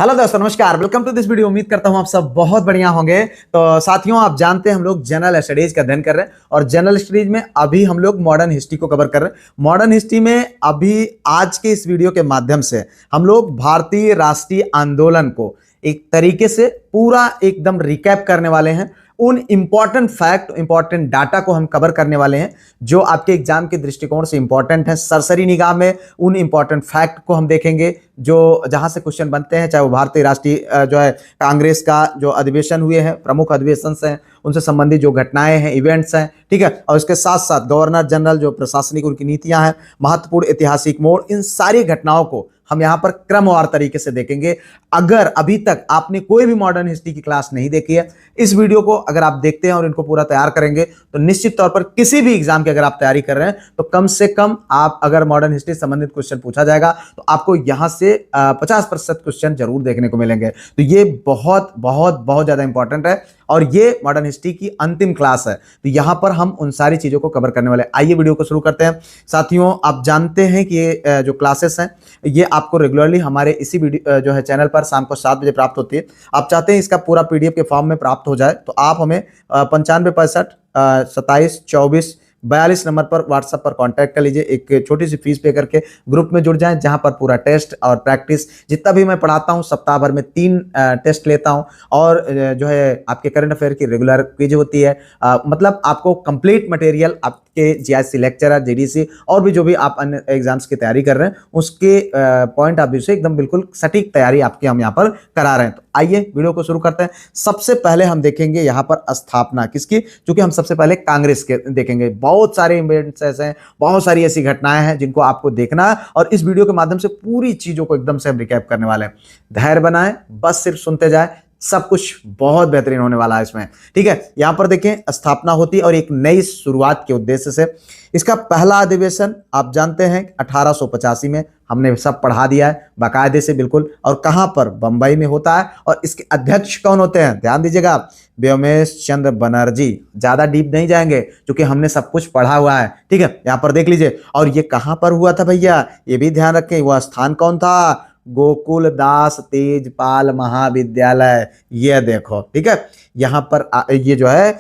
Hello दोस्तों, नमस्कार। Welcome to this video. उम्मीद करता हूं आप सब बहुत बढ़िया होंगे। तो साथियों, आप जानते हैं हम लोग जनरल स्टडीज का अध्ययन कर रहे हैं और जनरल स्टडीज में अभी हम लोग मॉडर्न हिस्ट्री को कवर कर रहे हैं। मॉडर्न हिस्ट्री में अभी आज के इस वीडियो के माध्यम से हम लोग भारतीय राष्ट्रीय आंदोलन को एक तरीके से पूरा एकदम रिकैप करने वाले हैं। उन इंपॉर्टेंट फैक्ट, इंपॉर्टेंट डाटा को हम कवर करने वाले हैं जो आपके एग्जाम के दृष्टिकोण से इंपॉर्टेंट है। सरसरी निगाह में उन इंपॉर्टेंट फैक्ट को हम देखेंगे जो जहां से क्वेश्चन बनते हैं, चाहे वो भारतीय राष्ट्रीय जो है कांग्रेस का जो अधिवेशन हुए हैं, प्रमुख अधिवेशन हैं, उनसे संबंधित जो घटनाएं हैं, इवेंट्स हैं, ठीक है। और इसके साथ साथ गवर्नर जनरल जो प्रशासनिक उनकी नीतियां हैं, महत्वपूर्ण ऐतिहासिक मोड़, इन सारी घटनाओं को हम यहां पर क्रमवार तरीके से देखेंगे। अगर अभी तक आपने कोई भी मॉडर्न हिस्ट्री की क्लास नहीं देखी है, इस वीडियो को अगर आप देखते हैं और इनको पूरा तैयार करेंगे तो निश्चित तौर पर किसी भी एग्जाम की अगर आप तैयारी कर रहे हैं तो कम से कम आप अगर मॉडर्न हिस्ट्री संबंधित क्वेश्चन पूछा जाएगा तो आपको यहां से 50% क्वेश्चन जरूर देखने को मिलेंगे। तो ये बहुत बहुत बहुत ज्यादा इंपॉर्टेंट है और ये मॉडर्न हिस्ट्री की अंतिम क्लास है। तो यहां पर हम उन सारी चीजों को कवर करने वाले। आइए वीडियो को शुरू करते हैं। साथियों, आप जानते हैं कि ये जो क्लासेस हैं ये आपको रेगुलरली हमारे इसी वीडियो जो है चैनल पर शाम को 7 बजे प्राप्त होती है। आप चाहते हैं इसका पूरा पीडीएफ के फॉर्म में प्राप्त हो जाए तो आप हमें 95 65 27 24 42 नंबर पर व्हाट्सएप पर कांटेक्ट कर लीजिए। एक छोटी सी फीस पे करके ग्रुप में जुड़ जाएं जहां पर पूरा टेस्ट और प्रैक्टिस जितना भी मैं पढ़ाता हूं, सप्ताह भर में 3 टेस्ट लेता हूं और जो है आपके करंट अफेयर की रेगुलर क्विज होती है। मतलब आपको कंप्लीट मटेरियल आपके जीआईसी लेक्चरर, जीडीसी और भी जो भी आप अन्य एग्जाम्स की तैयारी कर रहे हैं उसके पॉइंट ऑफ व्यू से एकदम बिल्कुल सटीक तैयारी आपकी हम यहाँ पर करा रहे हैं। तो आइए वीडियो को शुरू करते हैं। सबसे पहले हम देखेंगे यहाँ पर स्थापना किसकी, क्योंकि हम सबसे पहले कांग्रेस के देखेंगे। बहुत सारे इवेंट्स ऐसे हैं, बहुत सारी ऐसी घटनाएं हैं जिनको आपको देखना है और इस वीडियो के माध्यम से पूरी चीजों को एकदम से हम रिकैप करने वाले हैं। धैर्य बनाएं, बस सिर्फ सुनते जाए, सब कुछ बहुत बेहतरीन होने वाला है इसमें, ठीक है। यहां पर देखें, स्थापना होती है और एक नई शुरुआत के उद्देश्य से। इसका पहला अधिवेशन आप जानते हैं 1885 में, हमने सब पढ़ा दिया है बाकायदे से बिल्कुल। और कहां पर, बंबई में होता है। और इसके अध्यक्ष कौन होते हैं, ध्यान दीजिएगा, व्योमेश चंद्र बनर्जी। ज्यादा डीप नहीं जाएंगे क्योंकि हमने सब कुछ पढ़ा हुआ है, ठीक है। यहां पर देख लीजिए। और ये कहां पर हुआ था भैया, ये भी ध्यान रखें, वह स्थान कौन था, गोकुल दास तेजपाल महाविद्यालय। ये देखो, ठीक है। यहां पर ये जो है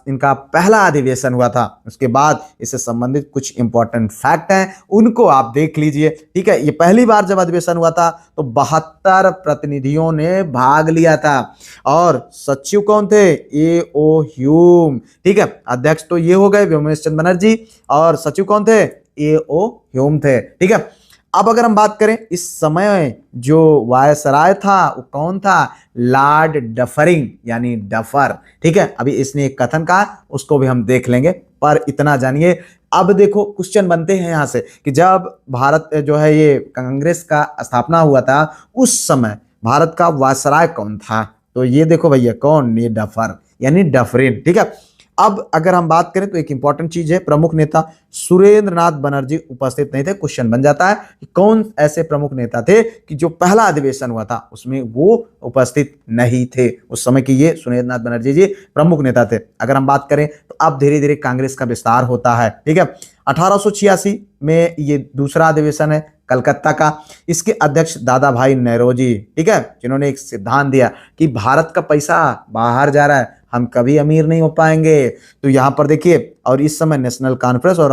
इनका पहला अधिवेशन हुआ था। उसके बाद इससे संबंधित कुछ इंपॉर्टेंट फैक्ट हैं, उनको आप देख लीजिए, ठीक है। ये पहली बार जब अधिवेशन हुआ था तो 72 प्रतिनिधियों ने भाग लिया था और सचिव कौन थे, ए.ओ. ह्यूम, ठीक है। अध्यक्ष तो ये हो गए व्योमेश चंद्र बनर्जी और सचिव कौन थे, ए.ओ. ह्यूम थे, ठीक है। अब अगर हम बात करें इस समय जो वायसराय था वो कौन था, लॉर्ड डफरिंग यानी डफर, ठीक है। अभी इसने एक कथन कहा, उसको भी हम देख लेंगे, पर इतना जानिए। अब देखो क्वेश्चन बनते हैं यहां से कि जब भारत जो है ये कांग्रेस का स्थापना हुआ था उस समय भारत का वायसराय कौन था, तो ये देखो भैया कौन, ये डफर यानी डफरिन, ठीक है। अब अगर हम बात करें तो एक इंपॉर्टेंट चीज है, प्रमुख नेता सुरेंद्रनाथ बनर्जी उपस्थित नहीं थे। क्वेश्चन बन जाता है कि कौन ऐसे प्रमुख नेता थे कि जो पहला अधिवेशन हुआ था उसमें वो उपस्थित नहीं थे। उस समय की ये सुरेंद्रनाथ बनर्जी जी प्रमुख नेता थे। अगर हम बात करें तो अब धीरे धीरे कांग्रेस का विस्तार होता है, ठीक है। 1886 में ये दूसरा अधिवेशन है कलकत्ता का। इसके अध्यक्ष दादा भाई नौरोजी, ठीक है, जिन्होंने एक सिद्धांत दिया कि भारत का पैसा बाहर जा रहा है, हम कभी अमीर नहीं हो पाएंगे। तो यहां पर देखिए, और इस समय नेशनल कॉन्फ्रेंस और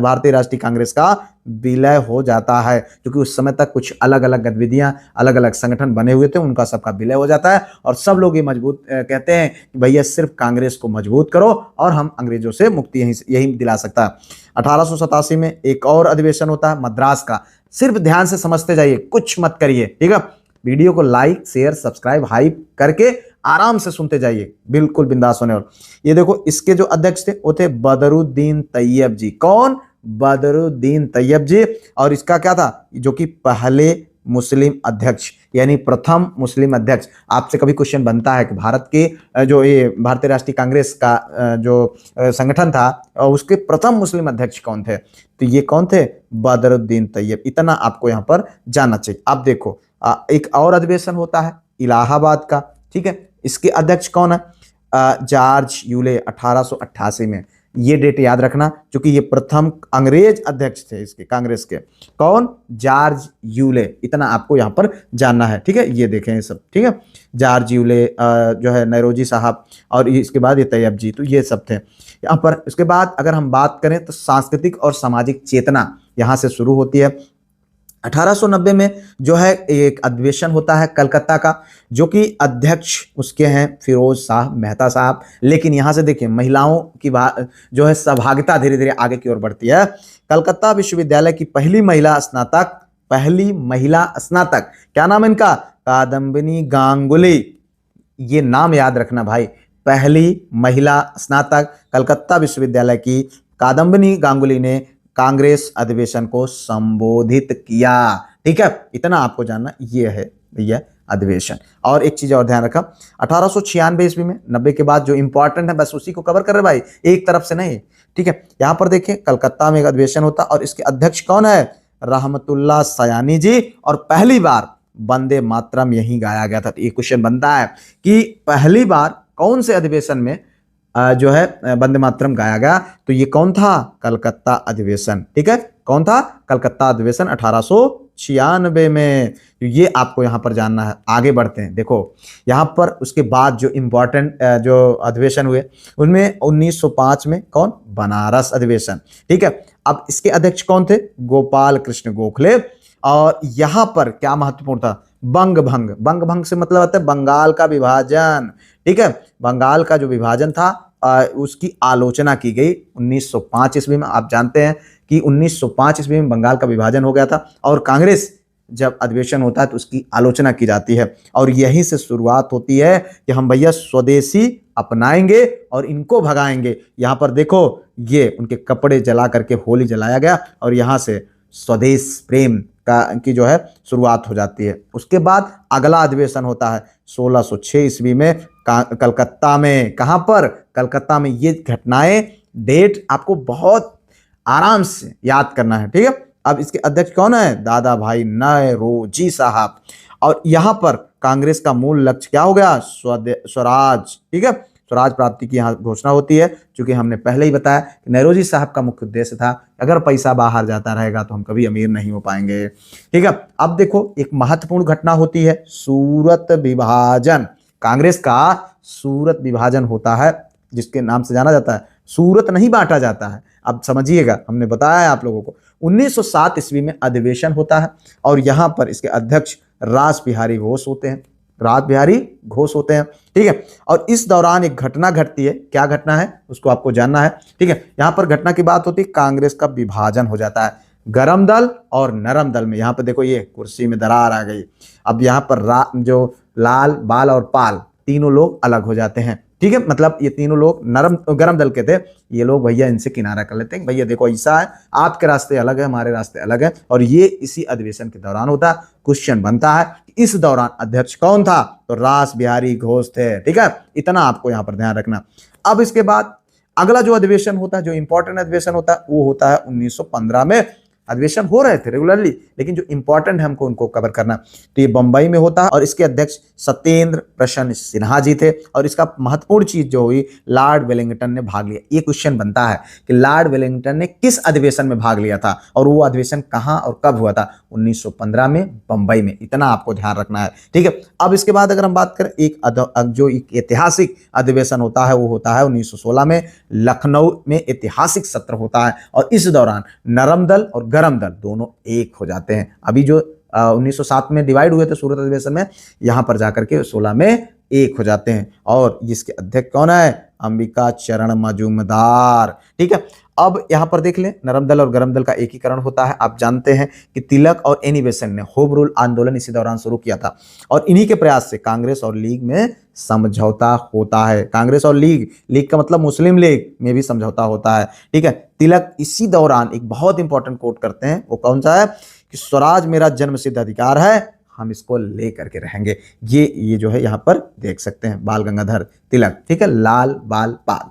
भारतीय राष्ट्रीय कांग्रेस का विलय हो जाता है, क्योंकि उस समय तक कुछ अलग अलग गतिविधियां, अलग अलग संगठन बने हुए थे, उनका सबका विलय हो जाता है और सब लोग ये मजबूत कहते हैं कि भैया सिर्फ कांग्रेस को मजबूत करो और हम अंग्रेजों से मुक्ति यही दिला सकता है। 1887 में एक और अधिवेशन होता है मद्रास का। सिर्फ ध्यान से समझते जाइए, कुछ मत करिए, ठीक है। वीडियो को लाइक शेयर सब्सक्राइब हाइप करके आराम से सुनते जाइए, बिल्कुल बिंदास होने। और ये देखो इसके जो अध्यक्ष थे वो थे बदरुद्दीन तैयब जी। कौन, बदरुद्दीन तैयब जी। और इसका क्या था, जो कि पहले मुस्लिम अध्यक्ष यानी प्रथम मुस्लिम अध्यक्ष। आपसे कभी क्वेश्चन बनता है कि भारत के जो ये भारतीय राष्ट्रीय कांग्रेस का जो संगठन था उसके प्रथम मुस्लिम अध्यक्ष कौन थे, तो ये कौन थे, बदरुद्दीन तैयब। इतना आपको यहाँ पर जानना चाहिए। आप देखो एक और अधिवेशन होता है इलाहाबाद का, ठीक है। इसके अध्यक्ष कौन है, जॉर्ज यूले 1888 में। ये डेट याद रखना, क्योंकि ये प्रथम अंग्रेज अध्यक्ष थे इसके कांग्रेस के। कौन? George Yule. इतना आपको यहाँ पर जानना है, ठीक है। ये देखें ये सब, ठीक है। जॉर्ज यूले जो है, नौरोजी साहब, और इसके बाद ये तैयब जी, तो ये सब थे यहाँ पर। उसके बाद अगर हम बात करें तो सांस्कृतिक और सामाजिक चेतना यहाँ से शुरू होती है। 1890 में जो है एक अधिवेशन होता है कलकत्ता का, जो कि अध्यक्ष उसके हैं फिरोज शाह मेहता साहब। लेकिन यहाँ से देखिए महिलाओं की जो है सहभागिता धीरे धीरे आगे की ओर बढ़ती है। कलकत्ता विश्वविद्यालय की पहली महिला स्नातक, क्या नाम है इनका? कादम्बिनी गांगुली। ये नाम याद रखना भाई, पहली महिला स्नातक कलकत्ता विश्वविद्यालय की कादम्बिनी गांगुली ने कांग्रेस अधिवेशन को संबोधित किया, ठीक है। इतना आपको जानना, ये है भैया अधिवेशन। और एक चीज और ध्यान रखा, 1896 ईस्वी में, 90 के बाद जो इंपॉर्टेंट है बस उसी को कवर कर रहे भाई, एक तरफ से नहीं, ठीक है। यहां पर देखिए कलकत्ता में एक अधिवेशन होता और इसके अध्यक्ष कौन है? रहमतुल्लाह सयानी जी। और पहली बार वंदे मातरम यहीं गाया गया था। तो ये क्वेश्चन बनता है कि पहली बार कौन से अधिवेशन में जो है वंदे मातरम गाया गया? तो ये कौन था? कलकत्ता अधिवेशन, ठीक है। कौन था? कलकत्ता अधिवेशन 1896 में। तो ये आपको यहां पर जानना है। आगे बढ़ते हैं, देखो यहां पर उसके बाद जो इंपॉर्टेंट जो अधिवेशन हुए उनमें 1905 में कौन? बनारस अधिवेशन, ठीक है। अब इसके अध्यक्ष कौन थे? गोपाल कृष्ण गोखले। और यहां पर क्या महत्वपूर्ण था? बंग भंग से मतलब आता है बंगाल का विभाजन, ठीक है। बंगाल का जो विभाजन था उसकी आलोचना की गई 1905 ईस्वी में। आप जानते हैं कि 1905 ईस्वी में बंगाल का विभाजन हो गया था और कांग्रेस जब अधिवेशन होता है तो उसकी आलोचना की जाती है। और यहीं से शुरुआत होती है कि हम भैया स्वदेशी अपनाएंगे और इनको भगाएंगे। यहाँ पर देखो ये उनके कपड़े जला करके होली जलाया गया और यहाँ से स्वदेश प्रेम की जो है शुरुआत हो जाती है। उसके बाद अगला अधिवेशन होता है 1606 ईस्वी में कलकत्ता में। कहां पर? कलकत्ता में। ये घटनाएं, डेट आपको बहुत आराम से याद करना है, ठीक है। अब इसके अध्यक्ष कौन है? दादा भाई नौरोजी साहब। और यहां पर कांग्रेस का मूल लक्ष्य क्या हो गया? स्वराज, ठीक है। स्वराज प्राप्ति की यहाँ घोषणा होती है, क्योंकि हमने पहले ही बताया कि नौरोजी साहब का मुख्य उद्देश्य था अगर पैसा बाहर जाता रहेगा तो हम कभी अमीर नहीं हो पाएंगे, ठीक है। अब देखो एक महत्वपूर्ण घटना होती है सूरत विभाजन। कांग्रेस का सूरत विभाजन होता है, जिसके नाम से जाना जाता है सूरत नहीं बांटा जाता है। अब समझिएगा, हमने बताया है आप लोगों को। 1907 ईस्वी में अधिवेशन होता है और यहाँ पर इसके अध्यक्ष रास बिहारी घोष होते हैं, ठीक है। और इस दौरान एक घटना घटती है। क्या घटना है उसको आपको जानना है, ठीक है। यहां पर घटना की बात होती है, कांग्रेस का विभाजन हो जाता है गरम दल और नरम दल में। यहां पर देखो ये कुर्सी में दरार आ गई। अब यहां पर जो लाल, बाल और पाल तीनों लोग अलग हो जाते हैं, ठीक है। मतलब ये तीनों लोग गरम दल के थे। ये लोग भैया इनसे किनारा कर लेते हैं, भैया देखो ऐसा है, आपके रास्ते अलग है, हमारे रास्ते अलग है। और ये इसी अधिवेशन के दौरान होता है। क्वेश्चन बनता है कि इस दौरान अध्यक्ष कौन था? तो रास बिहारी घोष थे, ठीक है। इतना आपको यहाँ पर ध्यान रखना। अब इसके बाद अगला जो अधिवेशन होता है, जो इंपॉर्टेंट अधिवेशन होता है, वो होता है 1915 में। अधिवेशन हो रहे थे रेगुलरली, लेकिन जो इंपॉर्टेंट है हमको उनको कवर करना। तो ये बंबई में होता है और इसके अध्यक्ष सत्येंद्र प्रसन्न सिन्हा जी थे। और इसका महत्वपूर्ण चीज जो हुई, लॉर्ड वेलिंगटन ने भाग लिया। ये क्वेश्चन बनता है कि लॉर्ड वेलिंगटन ने किस अधिवेशन में भाग लिया था और वो अधिवेशन कहां और कब हुआ था? 1915 में बंबई में। इतना आपको ध्यान रखना है, ठीक है। अब इसके बाद अगर हम बात करें जो एक ऐतिहासिक अधिवेशन होता है, वो होता है 1916 में लखनऊ में। ऐतिहासिक सत्र होता है और इस दौरान नरम दल और गरम दल दोनों एक हो जाते हैं। अभी जो 1907 में डिवाइड हुए थे सूरत अधिवेशन में, यहां पर जाकर के 16 में एक हो जाते हैं। और इसके अध्यक्ष कौन है? अंबिका चरण मजूमदार, ठीक है। अब यहां पर देख लें, नरम दल और गरम दल का एकीकरण होता है। आप जानते हैं कि तिलक और एनी बेसेंट ने होम रूल आंदोलन इसी दौरान शुरू किया था और इन्हीं के प्रयास से कांग्रेस और लीग में समझौता होता है। कांग्रेस और लीग का मतलब मुस्लिम लीग में भी समझौता होता है, ठीक है। तिलक इसी दौरान एक बहुत इंपॉर्टेंट कोट करते हैं, वो कौन सा है? कि स्वराज मेरा जन्मसिद्ध अधिकार है, हम इसको ले करके रहेंगे। ये जो है यहाँ पर देख सकते हैं, बाल गंगाधर तिलक, ठीक है। लाल बाल पाल।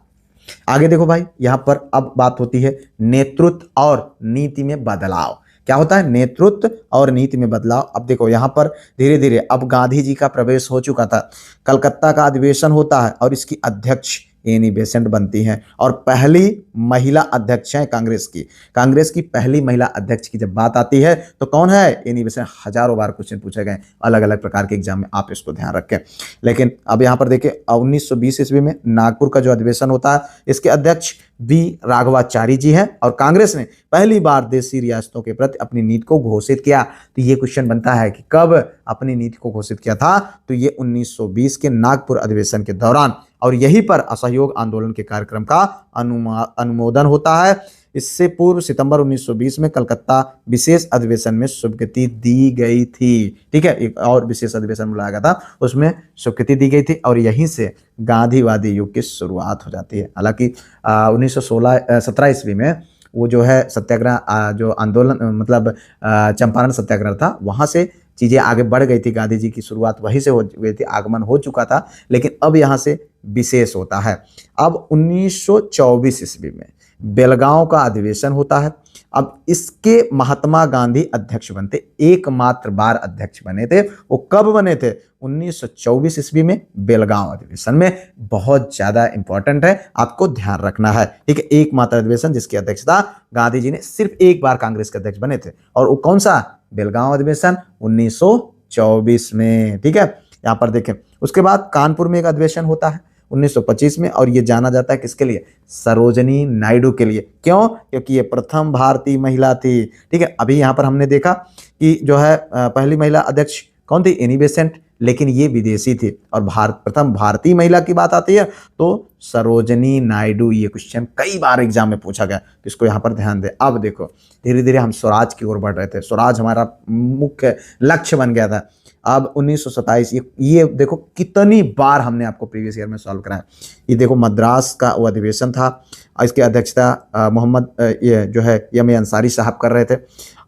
आगे देखो भाई, यहां पर अब बात होती है नेतृत्व और नीति में बदलाव। क्या होता है? नेतृत्व और नीति में बदलाव। अब देखो यहां पर धीरे धीरे अब गांधी जी का प्रवेश हो चुका था। कलकत्ता का अधिवेशन होता है और इसकी अध्यक्ष एनी बेसेंट बनती हैं और पहली महिला अध्यक्ष हैं कांग्रेस की पहली महिला अध्यक्ष की जब बात आती है तो कौन है? Annie Besant. हजारों बार क्वेश्चन पूछे गए अलग अलग प्रकार के एग्जाम में, आप इसको ध्यान रखें। लेकिन अब यहाँ पर देखिए 1920 ईस्वी में नागपुर का जो अधिवेशन होता है इसके अध्यक्ष वी राघवाचारी जी हैं और कांग्रेस ने पहली बार देशी रियासतों के प्रति अपनी नीति को घोषित किया। तो ये क्वेश्चन बनता है कि कब अपनी नीति को घोषित किया था? तो ये 1920 के नागपुर अधिवेशन के दौरान, और यहीं पर असहयोग आंदोलन के कार्यक्रम का अनुमोदन होता है। इससे पूर्व सितंबर 1920 में कलकत्ता विशेष अधिवेशन में स्वीकृति दी गई थी। ठीक है, एक और विशेष अधिवेशन बुलाया गया था, उसमें स्वीकृति दी गई थी और यहीं से गांधीवादी युग की शुरुआत हो जाती है। हालांकि 1917 ईस्वी में वो जो है सत्याग्रह जो आंदोलन मतलब चंपारण सत्याग्रह था, वहां से चीजें आगे बढ़ गई थी। गांधी जी की शुरुआत वहीं से हो गई थी, आगमन हो चुका था, लेकिन अब यहाँ से विशेष होता है। अब 1924 ईस्वी में बेलगांव का अधिवेशन होता है। अब इसके महात्मा गांधी अध्यक्ष बनते, एकमात्र बार अध्यक्ष बने थे। वो कब बने थे? 1924 ईस्वी में बेलगांव अधिवेशन में। बहुत ज्यादा इंपॉर्टेंट है, आपको ध्यान रखना है। ठीक है, एकमात्र अधिवेशन जिसकी अध्यक्षता गांधी जी ने सिर्फ एक बार कांग्रेस के अध्यक्ष बने थे, और वो कौन सा? बेलगांव अधिवेशन 1924 में। ठीक है, यहां पर देखें। उसके बाद कानपुर में एक अधिवेशन होता है 1925 में, और ये जाना जाता है किसके लिए? सरोजनी नायडू के लिए। क्यों? क्योंकि ये प्रथम भारतीय महिला थी। ठीक है, अभी यहां पर हमने देखा कि जो है पहली महिला अध्यक्ष कौन थी? एनी बेसेंट, लेकिन ये विदेशी थी। और प्रथम भारतीय महिला की बात आती है तो सरोजनी नायडू। ये क्वेश्चन कई बार एग्जाम में पूछा गया, तो इसको यहाँ पर ध्यान दें। अब देखो धीरे धीरे हम स्वराज की ओर बढ़ रहे थे, स्वराज हमारा मुख्य लक्ष्य बन गया था। अब 1927 ये देखो कितनी बार हमने आपको प्रीवियस ईयर में सॉल्व कराया। ये देखो मद्रास का वो अधिवेशन था, इसकी अध्यक्षता मोहम्मद ये जो है एम ए अंसारी साहब कर रहे थे।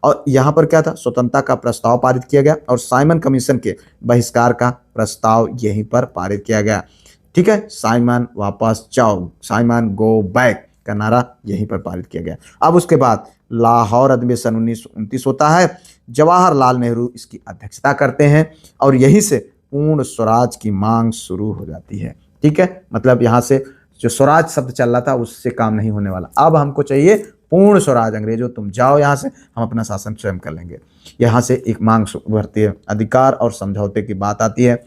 और यहाँ पर क्या था? स्वतंत्रता का प्रस्ताव पारित किया गया और साइमन कमीशन के बहिष्कार का प्रस्ताव यहीं पर पारित किया गया। ठीक है, साइमन वापस जाओ, साइमन गो बैक का नारा यहीं पर पारित किया गया। अब उसके बाद लाहौर अधिवेशन 1929 होता है। जवाहरलाल नेहरू इसकी अध्यक्षता करते हैं और यहीं से पूर्ण स्वराज की मांग शुरू हो जाती है। ठीक है, मतलब यहाँ से जो स्वराज शब्द चल रहा था उससे काम नहीं होने वाला, अब हमको चाहिए पूर्ण स्वराज। अंग्रेजों तुम जाओ यहाँ से, हम अपना शासन स्वयं कर लेंगे। यहाँ से एक मांग उभरती है, अधिकार और समझौते की बात आती है।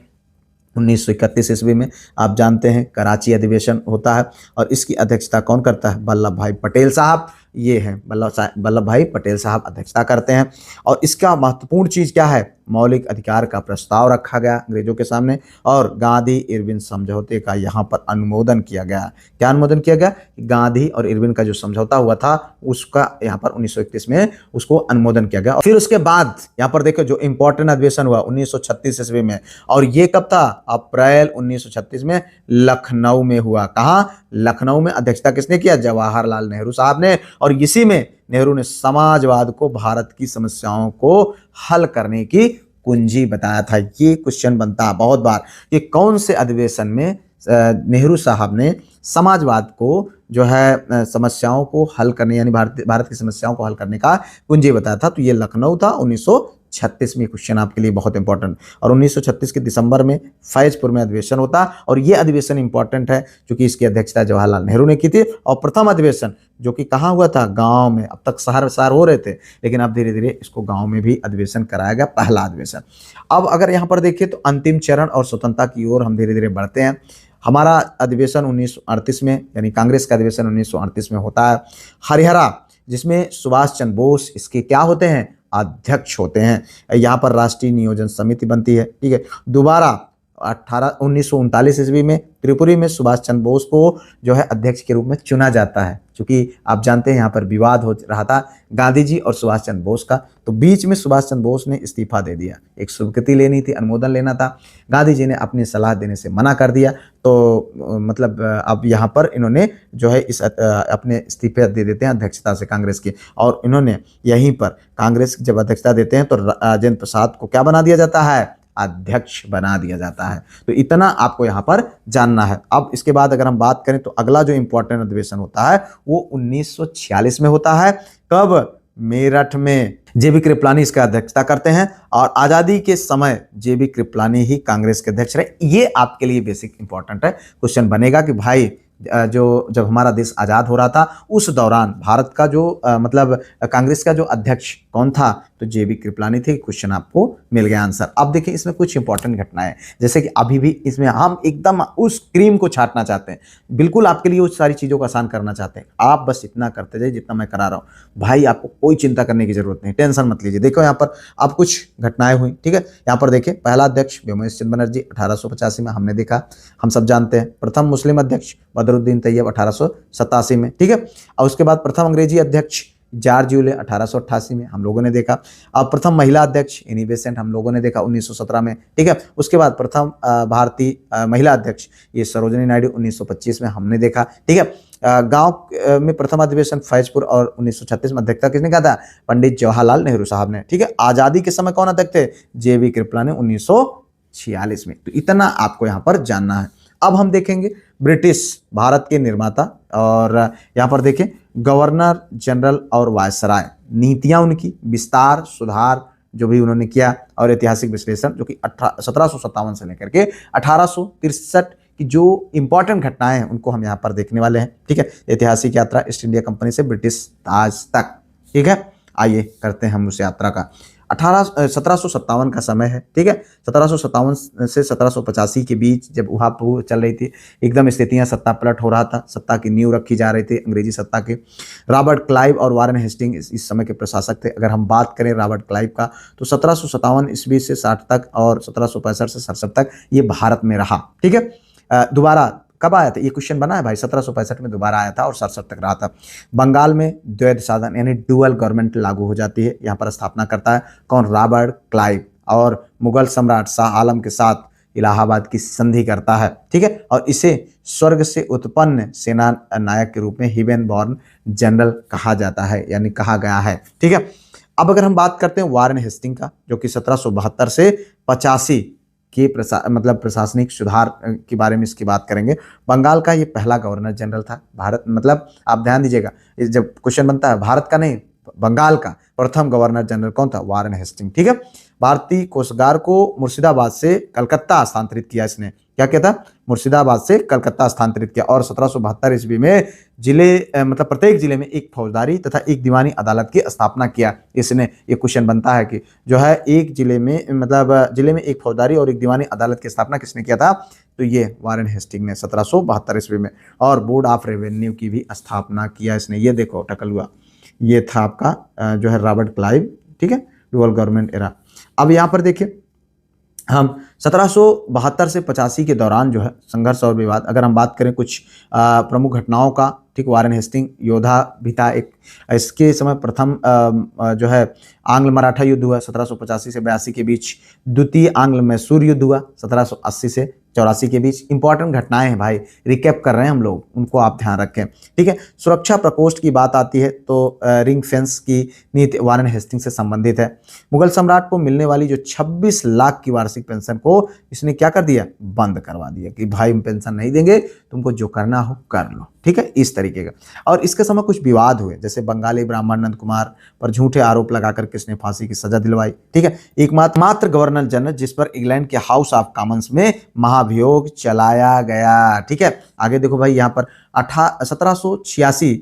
1931 ईस्वी में आप जानते हैं कराची अधिवेशन होता है और इसकी अध्यक्षता कौन करता है? वल्लभ भाई पटेल साहब। ये हैं वल्लभ भाई पटेल साहब अध्यक्षता करते हैं। और इसका महत्वपूर्ण चीज क्या है? मौलिक अधिकार का प्रस्ताव रखा गया अंग्रेजों के सामने और गांधी इरविन समझौते का यहाँ पर अनुमोदन किया गया। क्या अनुमोदन किया गया? गांधी और इरविन का जो समझौता हुआ था उसका यहाँ पर 1931 में उसको अनुमोदन किया गया। फिर उसके बाद यहाँ पर देखो जो इंपॉर्टेंट अधिवेशन हुआ 1936 ईस्वी में, और ये कब था? अप्रैल 1936 में लखनऊ में हुआ। कहाँ? लखनऊ में। अध्यक्षता किसने किया? जवाहरलाल नेहरू साहब ने। और इसी में नेहरू ने समाजवाद को भारत की समस्याओं को हल करने की कुंजी बताया था। ये क्वेश्चन बनता है बहुत बार कि कौन से अधिवेशन में नेहरू साहब ने समाजवाद को जो है समस्याओं को हल करने यानी भारत की समस्याओं को हल करने का कुंजी बताया था। तो ये लखनऊ था 1936 में। क्वेश्चन आपके लिए बहुत इंपॉर्टेंट। और 1936 के दिसंबर में फैजपुर में अधिवेशन होता और ये अधिवेशन इंपॉर्टेंट है क्योंकि इसकी अध्यक्षता जवाहरलाल नेहरू ने की थी। और प्रथम अधिवेशन जो कि कहाँ हुआ था? गांव में। अब तक शहर हो रहे थे, लेकिन अब धीरे धीरे इसको गांव में भी अधिवेशन कराया गया, पहला अधिवेशन। अब अगर यहाँ पर देखिए तो अंतिम चरण और स्वतंत्रता की ओर हम धीरे धीरे बढ़ते हैं। हमारा अधिवेशन 1938 में यानी कांग्रेस का अधिवेशन 1938 में होता है हरिहरा, जिसमें सुभाष चंद्र बोस इसके क्या होते हैं? अध्यक्ष होते हैं। यहाँ पर राष्ट्रीय नियोजन समिति बनती है। ठीक है, दोबारा 1939 ईस्वी में त्रिपुरी में सुभाष चंद्र बोस को जो है अध्यक्ष के रूप में चुना जाता है, क्योंकि आप जानते हैं यहाँ पर विवाद हो रहा था गांधी जी और सुभाष चंद्र बोस का। तो बीच में सुभाष चंद्र बोस ने इस्तीफा दे दिया, एक स्वीकृति लेनी थी, अनुमोदन लेना था। गांधी जी ने अपनी सलाह देने से मना कर दिया। तो मतलब अब यहाँ पर इन्होंने जो है इस अपने इस्तीफे दे देते हैं अध्यक्षता से कांग्रेस की। और इन्होंने यहीं पर कांग्रेस जब अध्यक्षता देते हैं तो राजेंद्र प्रसाद को क्या बना दिया जाता है? अध्यक्ष बना दिया जाता है। तो इतना आपको यहाँ पर जानना है। अब इसके बाद अगर हम बात करें तो अगला जो इंपॉर्टेंट अधिवेशन होता है वो 1946 में होता है। कब? मेरठ में। जेबी कृपलानी इसका अध्यक्षता करते हैं और आजादी के समय जेबी कृपलानी ही कांग्रेस के अध्यक्ष रहे। ये आपके लिए बेसिक इंपॉर्टेंट है, क्वेश्चन बनेगा कि भाई जो जब हमारा देश आज़ाद हो रहा था उस दौरान भारत का जो मतलब कांग्रेस का जो अध्यक्ष कौन था, तो जेबी कृपलानी थे। क्वेश्चन आपको मिल गया आंसर। अब देखिए इसमें कुछ इंपॉर्टेंट घटनाएं, जैसे कि अभी भी इसमें हम एकदम उस क्रीम को छांटना चाहते हैं, बिल्कुल आपके लिए उस सारी चीज़ों को आसान करना चाहते हैं। आप बस इतना करते जाइए जितना मैं करा रहा हूँ भाई, आपको कोई चिंता करने की जरूरत नहीं, टेंशन मत लीजिए। देखो यहाँ पर अब कुछ घटनाएं हुई, ठीक है। यहाँ पर देखिए पहला अध्यक्ष व्योमेश चंद्र बनर्जी 1885 में, हमने देखा, हम सब जानते हैं। प्रथम मुस्लिम अध्यक्ष बदरुद्दीन तैयब 1887 में, ठीक है। और उसके बाद प्रथम अंग्रेजी अध्यक्ष जॉर्ज यूले 1888 में, हम लोगों ने देखा। अब प्रथम महिला अध्यक्ष एनी बेसेंट हम लोगों ने देखा 1917 में, ठीक है। उसके बाद प्रथम भारतीय महिला अध्यक्ष ये सरोजिनी नायडू 1925 में हमने देखा, ठीक है। गांव में प्रथम अधिवेशन फैजपुर और 1936 में अध्यक्षता किसने कहा था, पंडित जवाहरलाल नेहरू साहब ने, ठीक है। आजादी के समय कौन अध्यक्ष थे, जेबी कृपलानी 1946 में। तो इतना आपको यहाँ पर जानना है। अब हम देखेंगे ब्रिटिश भारत के निर्माता, और यहाँ पर देखें गवर्नर जनरल और वायसराय, नीतियां उनकी, विस्तार सुधार जो भी उन्होंने किया, और ऐतिहासिक विश्लेषण जो कि 1757 से लेकर के 1863 की जो इंपॉर्टेंट घटनाएं हैं उनको हम यहाँ पर देखने वाले हैं, ठीक है। ऐतिहासिक यात्रा ईस्ट इंडिया कंपनी से ब्रिटिश ताज तक, ठीक है। आइए करते हैं हम उस यात्रा का। 1757 का समय है, ठीक है। 1757 से 1785 के बीच जब उहापोह चल रही थी, एकदम स्थितियां, सत्ता पलट हो रहा था, सत्ता की नींव रखी जा रही थी अंग्रेजी सत्ता के। रॉबर्ट क्लाइव और वारेन हेस्टिंग इस समय के प्रशासक थे। अगर हम बात करें रॉबर्ट क्लाइव का, तो 1757 ईस्वी से 60 तक और 1765 से 67 तक ये भारत में रहा, ठीक है। दोबारा कब आया था ये क्वेश्चन बना है भाई, 1765 में दोबारा आया था और 67 तक रहा था। बंगाल में द्वैध शासन यानी डुअल गवर्नमेंट लागू हो जाती है। यहाँ पर स्थापना करता है कौन, रॉबर्ट क्लाइव, और मुगल सम्राट शाह आलम के साथ इलाहाबाद की संधि करता है, ठीक है। और इसे स्वर्ग से उत्पन्न सेना नायक के रूप में हिवेन बॉर्न जनरल कहा जाता है, यानी कहा गया है, ठीक है। अब अगर हम बात करते हैं वारेन हेस्टिंग का, जो कि 1772 से 85 के प्रशासनिक सुधार के बारे में इसकी बात करेंगे। बंगाल का ये पहला गवर्नर जनरल था। भारत मतलब आप ध्यान दीजिएगा, जब क्वेश्चन बनता है भारत का नहीं बंगाल का प्रथम गवर्नर जनरल कौन था, वारेन हेस्टिंग, ठीक है। भारतीय कोषागार को मुर्शिदाबाद से कलकत्ता स्थानांतरित किया इसने, क्या कहता, मुर्शिदाबाद से कलकत्ता स्थानांतरित किया। और 1772 ईस्वी में जिले मतलब प्रत्येक जिले में एक फौजदारी तथा एक दीवानी अदालत की स्थापना किया इसने। ये क्वेश्चन बनता है कि जो है एक जिले में मतलब जिले में एक फौजदारी और एक दीवानी अदालत की स्थापना किसने किया था, तो ये वारेन हेस्टिंग ने 1772 ईस्वी में। और बोर्ड ऑफ रेवेन्यू की भी स्थापना किया इसने। ये देखो टकल हुआ, ये था आपका जो है रॉबर्ट क्लाइव, ठीक है, डुअल गवर्नमेंट एरा। अब यहाँ पर देखिए हम 1772 से 85 के दौरान जो है संघर्ष और विवाद, अगर हम बात करें कुछ प्रमुख घटनाओं का, ठीक, वारेन हेस्टिंग योद्धा भी था एक। इसके समय प्रथम जो है आंग्ल मराठा युद्ध हुआ 1785 से 82 के बीच। द्वितीय आंग्ल मैसूर युद्ध हुआ 1780 से 84 के बीच। इंपॉर्टेंट घटनाएं हैं भाई, रिकैप कर रहे हैं हम लोग, उनको आप ध्यान रखें, ठीक है। सुरक्षा प्रकोष्ठ की बात आती है तो रिंग फेंस की नीति वारेन हेस्टिंग से संबंधित है। मुगल सम्राट को मिलने वाली जो 26 लाख की वार्षिक पेंशन को इसने क्या कर दिया, बंद करवा दिया कि भाई हम पेंशन नहीं देंगे, तुमको जो करना हो कर लो, ठीक है, इस तरीके का। और इसके समय कुछ विवाद हुए, जैसे बंगाली ब्राह्मण नंद कुमार पर झूठे आरोप लगाकर किसने फांसी की सजा दिलवाई, ठीक है। एकमात्र गवर्नर जनरल जिस पर इंग्लैंड के हाउस ऑफ कॉमन्स में महाभियोग चलाया गया, ठीक है। आगे देखो भाई यहाँ पर 1786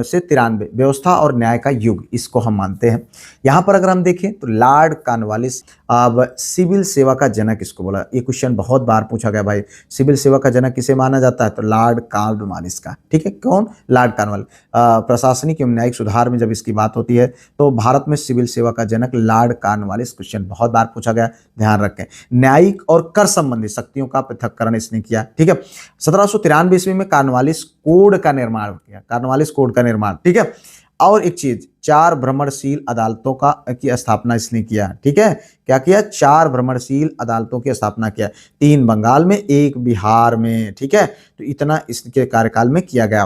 से 93 व्यवस्था और न्याय का युग, इसको हम मानते हैं। यहाँ पर अगर हम देखें तो लॉर्ड कॉर्नवालिस, अब सिविल सेवा का जनक इसको बोला। ये क्वेश्चन बहुत बार पूछा गया भाई, सिविल सेवा का जनक किसे माना जाता है, तो लॉर्ड कॉर्नवालिस का, ठीक है। कौन, लॉर्ड कॉर्नवालिस। प्रशासनिक एवं न्यायिक सुधार में जब इसकी बात होती है तो भारत में सिविल सेवा का जनक लॉर्ड कॉर्नवालिस, क्वेश्चन बहुत बार पूछा गया, ध्यान रखें। न्यायिक और कर संबंधी शक्तियों का पृथक्करण इसने किया, ठीक है। 1793 ईस्वी में कॉर्नवालिस कोड का निर्माण किया, कॉर्नवालिस कोड का निर्माण, ठीक है। और एक चीज, 4 भ्रमणशील अदालतों की स्थापना इसने किया, ठीक है। क्या किया, 4 भ्रमणशील अदालतों की स्थापना किया, 3 बंगाल में 1 बिहार में, ठीक है। तो इतना इसके कार्यकाल में किया गया।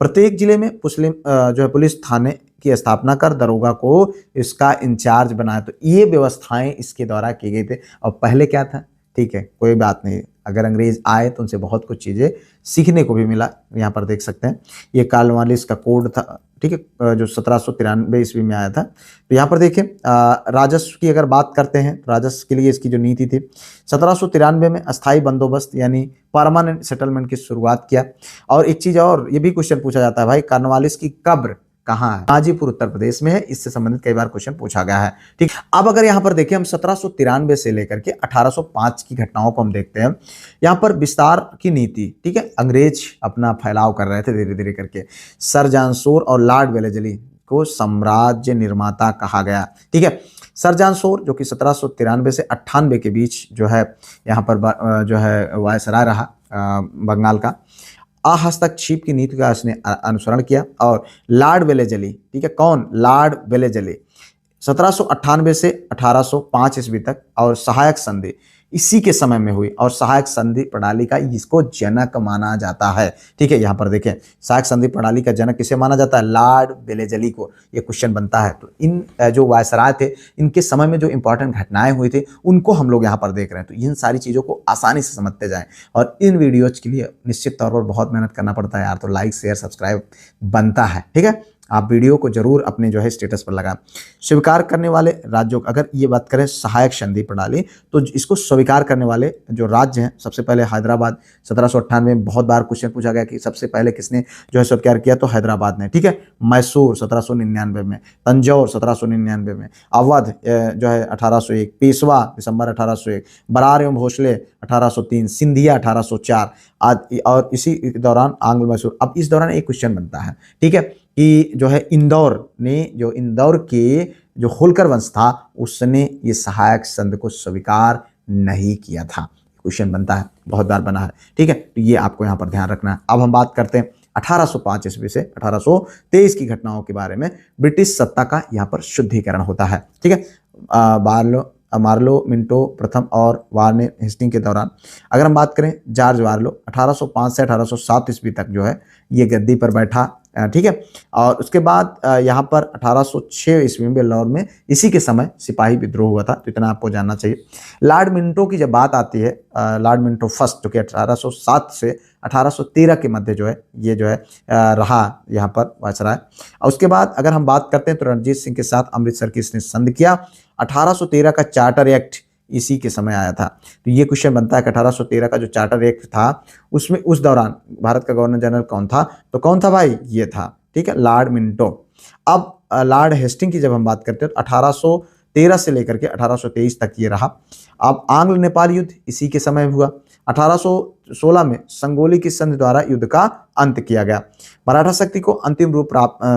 प्रत्येक जिले में जो है पुलिस थाने की स्थापना कर दरोगा को इसका इंचार्ज बनाया। तो ये व्यवस्थाएं इसके द्वारा की गई थी। और पहले क्या था, ठीक है, कोई बात नहीं, अगर अंग्रेज आए तो उनसे बहुत कुछ चीज़ें सीखने को भी मिला। यहाँ पर देख सकते हैं ये कॉर्नवालिस का कोड था, ठीक है, जो 1793 ईस्वी में आया था। तो यहाँ पर देखिए राजस्व की अगर बात करते हैं, राजस्व के लिए इसकी जो नीति थी, 1793 में अस्थाई बंदोबस्त यानी परमानेंट सेटलमेंट की शुरुआत किया। और एक चीज और, ये भी क्वेश्चन पूछा जाता है भाई, कॉर्नवालिस की कब्र कहाँ है? गाजीपुर उत्तर प्रदेश में है। इससे संबंधित कई बार क्वेश्चन पूछा गया है। ठीक, अब अगर यहाँ पर देखिए हम 1793 से लेकर के 1805 की घटनाओं को हम देखते हैं। यहाँ पर विस्तार की नीति, ठीक है, अंग्रेज अपना फैलाव कर रहे थे धीरे धीरे करके। सर जॉन शोर और लॉर्ड वेलेजली को साम्राज्य निर्माता कहा गया। ठीक है, सर जॉन शोर जो कि 1793 से 98 के बीच जो है यहाँ पर जो है वायसराय रहा बंगाल का, अहस्तक्षेप की नीति का उसने अनुसरण किया। और लॉर्ड वेलेजली, ठीक है, कौन? लॉर्ड वेलेजली 1798 से 1805 ईस्वी तक, और सहायक संधि इसी के समय में हुई, और सहायक संधि प्रणाली का इसको जनक माना जाता है। ठीक है, यहाँ पर देखें सहायक संधि प्रणाली का जनक किसे माना जाता है? लॉर्ड वेलेजली को। ये क्वेश्चन बनता है। तो इन जो वायसराय थे, इनके समय में जो इंपॉर्टेंट घटनाएं हुई थी उनको हम लोग यहाँ पर देख रहे हैं। तो इन सारी चीज़ों को आसानी से समझते जाएं। और इन वीडियोज के लिए निश्चित तौर पर बहुत मेहनत करना पड़ता है यार, तो लाइक शेयर सब्सक्राइब बनता है। ठीक है, आप वीडियो को जरूर अपने जो है स्टेटस पर लगाएं। स्वीकार करने वाले राज्यों, अगर ये बात करें सहायक संधि प्रणाली, तो इसको स्वीकार करने वाले जो राज्य हैं, सबसे पहले हैदराबाद। 1798 में बहुत बार क्वेश्चन पूछा गया कि सबसे पहले किसने जो है स्वीकार किया, तो हैदराबाद ने। ठीक है, मैसूर 1799 में, तंजौर 1799 में, अवध जो है 1801, पेशवा दिसंबर 1801, बरार एवं भोसले 1803, सिंधिया 1804 आदि। और इसी दौरान आंग्ल मैसूर। अब इस दौरान एक क्वेश्चन बनता है, ठीक है, कि जो है इंदौर ने, जो इंदौर के जो होलकर वंश था, उसने ये सहायक संधि को स्वीकार नहीं किया था। क्वेश्चन बनता है, बहुत बार बना है। ठीक है, तो ये आपको यहाँ पर ध्यान रखना है। अब हम बात करते हैं 1805 ईस्वी से 1823 की घटनाओं के बारे में। ब्रिटिश सत्ता का यहाँ पर शुद्धिकरण होता है। ठीक है, मार्लो मिंटो प्रथम और वार्ने हेस्टिंग के दौरान अगर हम बात करें, जॉर्ज वार्लो 1805 से 1807 ईस्वी तक जो है ये गद्दी पर बैठा। ठीक है, और उसके बाद यहाँ पर 1806 ईस्वी में बेल्लौर में इसी के समय सिपाही विद्रोह हुआ था। तो इतना आपको जानना चाहिए। लॉर्ड मिंटो की जब बात आती है, लॉर्ड मिंटो फर्स्ट, जो कि 1807 से 1813 के मध्य जो है ये जो है रहा यहाँ पर वायसराय। और उसके बाद अगर हम बात करते हैं तो रणजीत सिंह के साथ अमृतसर की इसने संधि किया। 1813 का चार्टर एक्ट इसी के समय आया था। तो ये क्वेश्चन बनता है कि 1813 का जो चार्टर एक्ट था, उसमें उस दौरान भारत का गवर्नर जनरल कौन था? तो कौन था भाई? ये था। ठीक है, लॉर्ड मिंटो। अब लॉर्ड हेस्टिंग की जब हम बात करते हैं तो 1813 से लेकर के 1823 तक ये रहा। अब आंग्ल नेपाल युद्ध इसी के समय हुआ। 1816 में संगोली की संधि द्वारा युद्ध का अंत किया गया। मराठा शक्ति को अंतिम रूप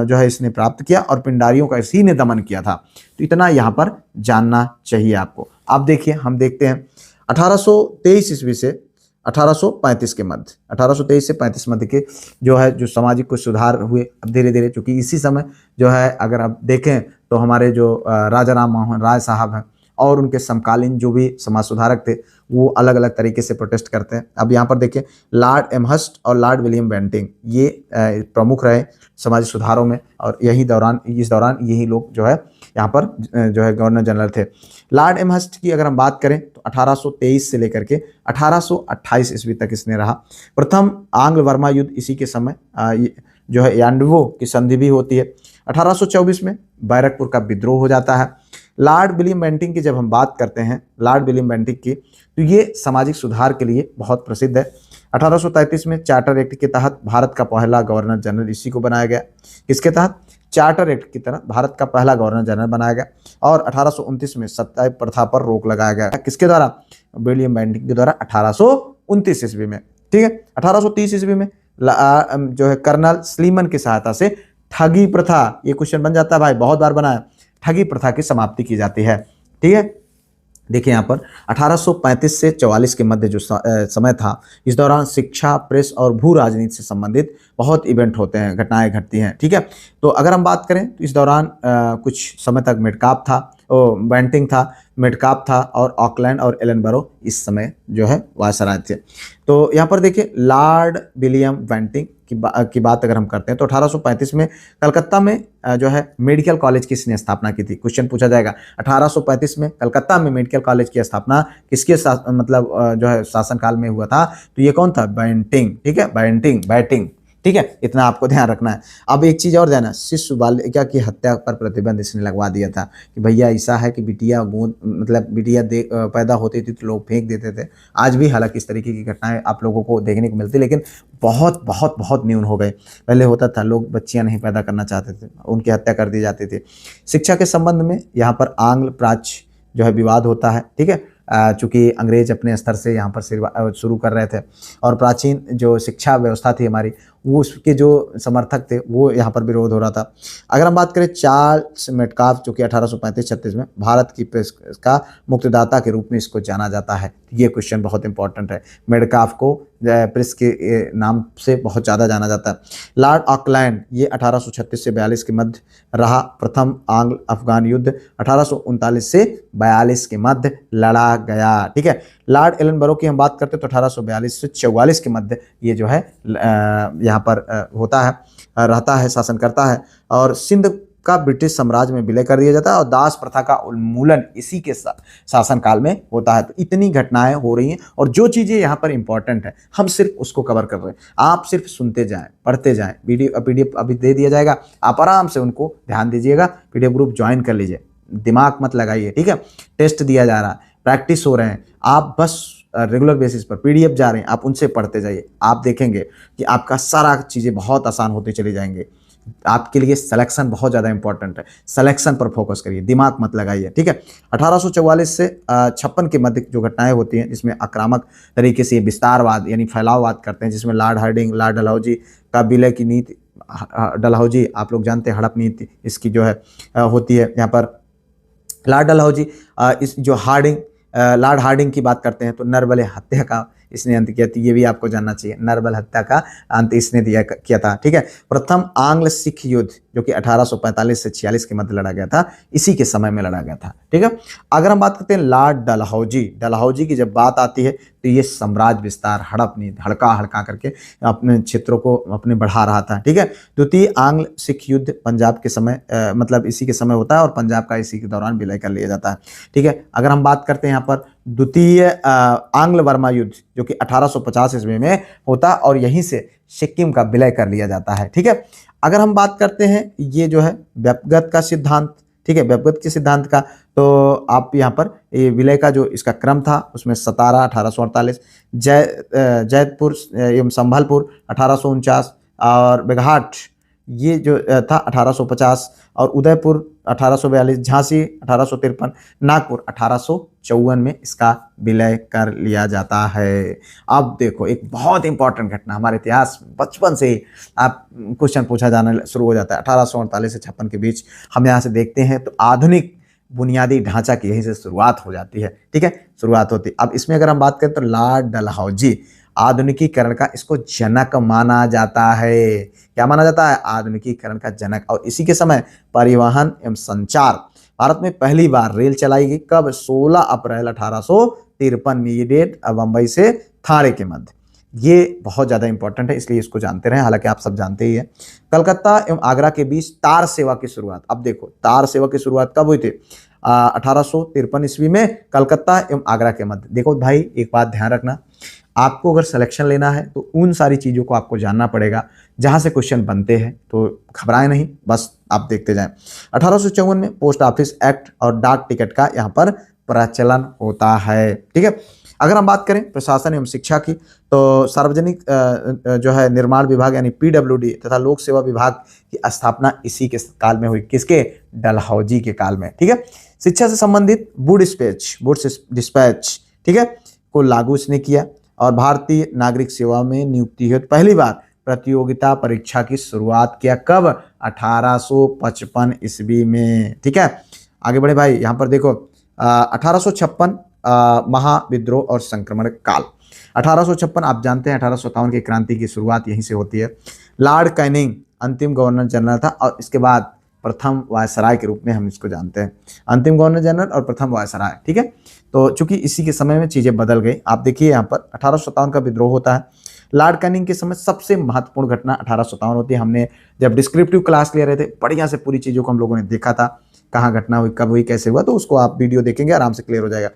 जो है इसने प्राप्त किया, और पिंडारियों का इसी ने दमन किया था। तो इतना यहाँ पर जानना चाहिए आपको। अब देखिए, हम देखते हैं 1823 ईस्वी से 1835 के मध्य, 1823 से 35 मध्य के जो है जो सामाजिक कुछ सुधार हुए। अब धीरे धीरे, चूंकि इसी समय जो है अगर आप देखें तो हमारे जो राजा राम मोहन राय साहब हैं और उनके समकालीन जो भी समाज सुधारक थे, वो अलग अलग तरीके से प्रोटेस्ट करते हैं। अब यहाँ पर देखें, लॉर्ड एमहर्स्ट और लॉर्ड विलियम बेंटिंग ये प्रमुख रहे समाजी सुधारों में, और इस दौरान यही लोग जो है यहाँ पर जो है गवर्नर जनरल थे। लॉर्ड एमहर्स्ट की अगर हम बात करें तो 1823 से लेकर के 1828 ईस्वी तक इसने रहा। प्रथम आंग्ल वर्मा युद्ध इसी के समय जो है यान्डवो की संधि भी होती है। 1824 में बैरकपुर का विद्रोह हो जाता है। लॉर्ड विलियम बेंटिंग की जब हम बात करते हैं, लॉर्ड विलियम बेंटिंग की, तो ये सामाजिक सुधार के लिए बहुत प्रसिद्ध है। 1833 में चार्टर एक्ट के तहत भारत का पहला गवर्नर जनरल इसी को बनाया गया। किसके तहत? चार्टर एक्ट की तरह भारत का पहला गवर्नर जनरल बनाया गया। और 1829 में सत्ता प्रथा पर रोक लगाया गया। किसके द्वारा? विलियम बेंटिंग के द्वारा 1829 ईस्वी में। ठीक है, 1830 ईस्वी में जो है कर्नल स्लीमन की सहायता से ठगी प्रथा, ये क्वेश्चन बन जाता है भाई, बहुत बार बना है, ठगी प्रथा की समाप्ति की जाती है। ठीक है, देखिए यहाँ पर 1835 से 44 के मध्य जो समय था, इस दौरान शिक्षा, प्रेस और भू राजनीति से संबंधित बहुत इवेंट होते हैं, घटनाएं घटती हैं। ठीक है, तो अगर हम बात करें तो इस दौरान कुछ समय तक मेटकाप था, बेंटिंग था, मेटकाप था, और ऑकलैंड और एलनबरो इस समय जो है वायसराय थे। तो यहाँ पर देखिए, लॉर्ड विलियम बेंटिंग की बात अगर हम करते हैं तो 1835 में कलकत्ता में जो है मेडिकल कॉलेज की इसने स्थापना की थी। क्वेश्चन पूछा जाएगा, 1835 में कलकत्ता में मेडिकल कॉलेज की स्थापना किसके मतलब जो है शासनकाल में हुआ था? तो ये कौन था? बेंटिंग। ठीक है, बेंटिंग। ठीक है, इतना आपको ध्यान रखना है। अब एक चीज और ध्यान है, शिशु बालिका की हत्या पर प्रतिबंध इसने लगवा दिया था कि भैया ऐसा है कि बिटिया गोद मतलब बिटिया पैदा होती थी तो लोग फेंक देते थे। आज भी हालांकि इस तरीके की घटनाएं आप लोगों को देखने को मिलती, लेकिन बहुत बहुत बहुत न्यून हो गए। पहले होता था, लोग बच्चियां नहीं पैदा करना चाहते थे, उनकी हत्या कर दी जाती थी। शिक्षा के संबंध में यहाँ पर आंग्ल प्राच्य जो है विवाद होता है, ठीक है, चूंकि अंग्रेज अपने स्तर से यहाँ पर शुरू कर रहे थे और प्राचीन जो शिक्षा व्यवस्था थी हमारी, वो उसके जो समर्थक थे वो यहाँ पर विरोध हो रहा था। अगर हम बात करें चार्ल्स मेटकाफ, जो कि 1835-36 में भारत की प्रेस का मुक्तिदाता के रूप में इसको जाना जाता है। ये क्वेश्चन बहुत इंपॉर्टेंट है। मेटकाफ को प्रेस के नाम से बहुत ज़्यादा जाना जाता है। लॉर्ड ऑकलैंड, ये 1836 से 42 के मध्य रहा। प्रथम आंग्ल अफगान युद्ध 1839 से 42 के मध्य लड़ा गया, ठीक है। लॉर्ड एलनबरो की हम बात करते हैं तो 1842 से 44 के मध्य ये जो है यहाँ पर होता है, रहता है, शासन करता है। और सिंध का ब्रिटिश साम्राज्य में विलय कर दिया जाता है और दास प्रथा का उन्मूलन इसी के शासन काल में होता है। तो इतनी घटनाएं हो रही हैं और जो चीज़ें यहाँ पर इंपॉर्टेंट है हम सिर्फ उसको कवर कर रहे हैं। आप सिर्फ सुनते जाएं, पढ़ते जाएं। पीडीएफ अभी दे दिया जाएगा, आप आराम से उनको ध्यान दीजिएगा। पीडीएफ ग्रुप ज्वाइन कर लीजिए, दिमाग मत लगाइए, ठीक है। टेस्ट दिया जा रहा है, प्रैक्टिस हो रहे हैं, आप बस रेगुलर बेसिस पर पीडीएफ जा रहे हैं, आप उनसे पढ़ते जाइए। आप देखेंगे कि आपका सारा चीज़ें बहुत आसान होती चली जाएंगे। आपके लिए सिलेक्शन बहुत ज़्यादा इंपॉर्टेंट है, सिलेक्शन पर फोकस करिए, दिमाग मत लगाइए, ठीक है। 1844 से 56 के मध्य जो घटनाएं होती हैं जिसमें आक्रामक तरीके से विस्तारवाद यानी फैलाववाद करते हैं, जिसमें लॉर्ड हार्डिंग, लॉर्ड डलहौजी का विलय की नीति, डलहौजी आप लोग जानते हैं, हड़प नीति इसकी जो है होती है यहाँ पर। लॉर्ड डलहौजी इस जो हार्डिंग, लॉर्ड हार्डिंग की बात करते हैं तो नरबल हत्या का इसने अंत किया था। ये भी आपको जानना चाहिए, नरबल हत्या का अंत इसने किया था, ठीक है। प्रथम आंग्ल सिख युद्ध जो कि 1845 से 46 के मध्य लड़ा गया था, इसी के समय में लड़ा गया था, ठीक है। अगर हम बात करते हैं लॉर्ड डलहौजी, डलहौजी की जब बात आती है तो ये साम्राज्य विस्तार, हड़प नीति, हड़का करके अपने क्षेत्रों को अपने बढ़ा रहा था, ठीक है। द्वितीय आंग्ल सिख युद्ध पंजाब के समय मतलब इसी के समय होता है और पंजाब का इसी के दौरान विलय कर लिया जाता है, ठीक है। अगर हम बात करते हैं यहाँ पर द्वितीय आंग्ल वर्मा युद्ध जो कि 1850 ईस्वी में होता और यहीं से सिक्किम का विलय कर लिया जाता है, ठीक है। अगर हम बात करते हैं ये जो है व्यपगत का सिद्धांत, ठीक है, व्यपगत के सिद्धांत का, तो आप यहाँ पर ये विलय का जो इसका क्रम था उसमें सतारा 1848, जैतपुर एवं संभलपुर 1849 और बेघाट ये जो था 1850 और उदयपुर 1842, झांसी 1853, नागपुर 1854 में इसका विलय कर लिया जाता है। अब देखो एक बहुत इंपॉर्टेंट घटना हमारे इतिहास में बचपन से ही आप क्वेश्चन पूछा जाना शुरू हो जाता है। 1848 से 56 के बीच हम यहाँ से देखते हैं तो आधुनिक बुनियादी ढांचा की यहीं से शुरुआत हो जाती है, ठीक है, शुरुआत होती है। अब इसमें अगर हम बात करें तो लॉर्ड डलहौजी आधुनिकीकरण का इसको जनक माना जाता है। क्या माना जाता है? आधुनिकीकरण का जनक। और इसी के समय परिवहन एवं संचार भारत में पहली बार रेल चलाई गई। कब? 16 अप्रैल 1853 में। ये डेट बंबई से थाने के मध्य। ये बहुत ज़्यादा इंपॉर्टेंट है, इसलिए इसको जानते रहें, हालांकि आप सब जानते ही हैं। कलकत्ता एवं आगरा के बीच तार सेवा की शुरुआत। अब देखो तार सेवा की शुरुआत कब हुई थी? 1853 ईस्वी में कलकत्ता एवं आगरा के मध्य। देखो भाई एक बात ध्यान रखना, आपको अगर सिलेक्शन लेना है तो उन सारी चीज़ों को आपको जानना पड़ेगा जहाँ से क्वेश्चन बनते हैं, तो घबराएं नहीं, बस आप देखते जाएं। 1854 में पोस्ट ऑफिस एक्ट और डाक टिकट का यहाँ पर प्रचलन होता है, ठीक है। अगर हम बात करें प्रशासन एवं शिक्षा की तो सार्वजनिक जो है निर्माण विभाग यानी PWD तथा लोक सेवा विभाग की स्थापना इसी के काल में हुई। किसके? डलहौजी के काल में, ठीक है। शिक्षा से संबंधित वुड डिस्पैच, ठीक है, को लागू इसने किया और भारतीय नागरिक सेवा में नियुक्ति हेतु पहली बार प्रतियोगिता परीक्षा की शुरुआत किया। कब? 1855 ईस्वी में, ठीक है। आगे बढ़े भाई, यहाँ पर देखो 1856 महाविद्रोह और संक्रमण काल। 1856 आप जानते हैं 1857 की क्रांति की शुरुआत यहीं से होती है। लॉर्ड कैनिंग अंतिम गवर्नर जनरल था और इसके बाद प्रथम वायसराय के रूप में हम इसको जानते हैं। अंतिम गवर्नर जनरल और प्रथम वायसराय, ठीक है। तो चूंकि इसी के समय में चीजें बदल गई, आप देखिए यहाँ पर 1857 का विद्रोह होता है। लॉर्ड कैनिंग के समय सबसे महत्वपूर्ण घटना 1857 होती है। हमने जब डिस्क्रिप्टिव क्लास ले रहे थे बढ़िया से पूरी चीजों को हम लोगों ने देखा था, कहाँ घटना हुई, कब हुई, कैसे हुआ, तो उसको आप वीडियो देखेंगे आराम से क्लियर हो जाएगा।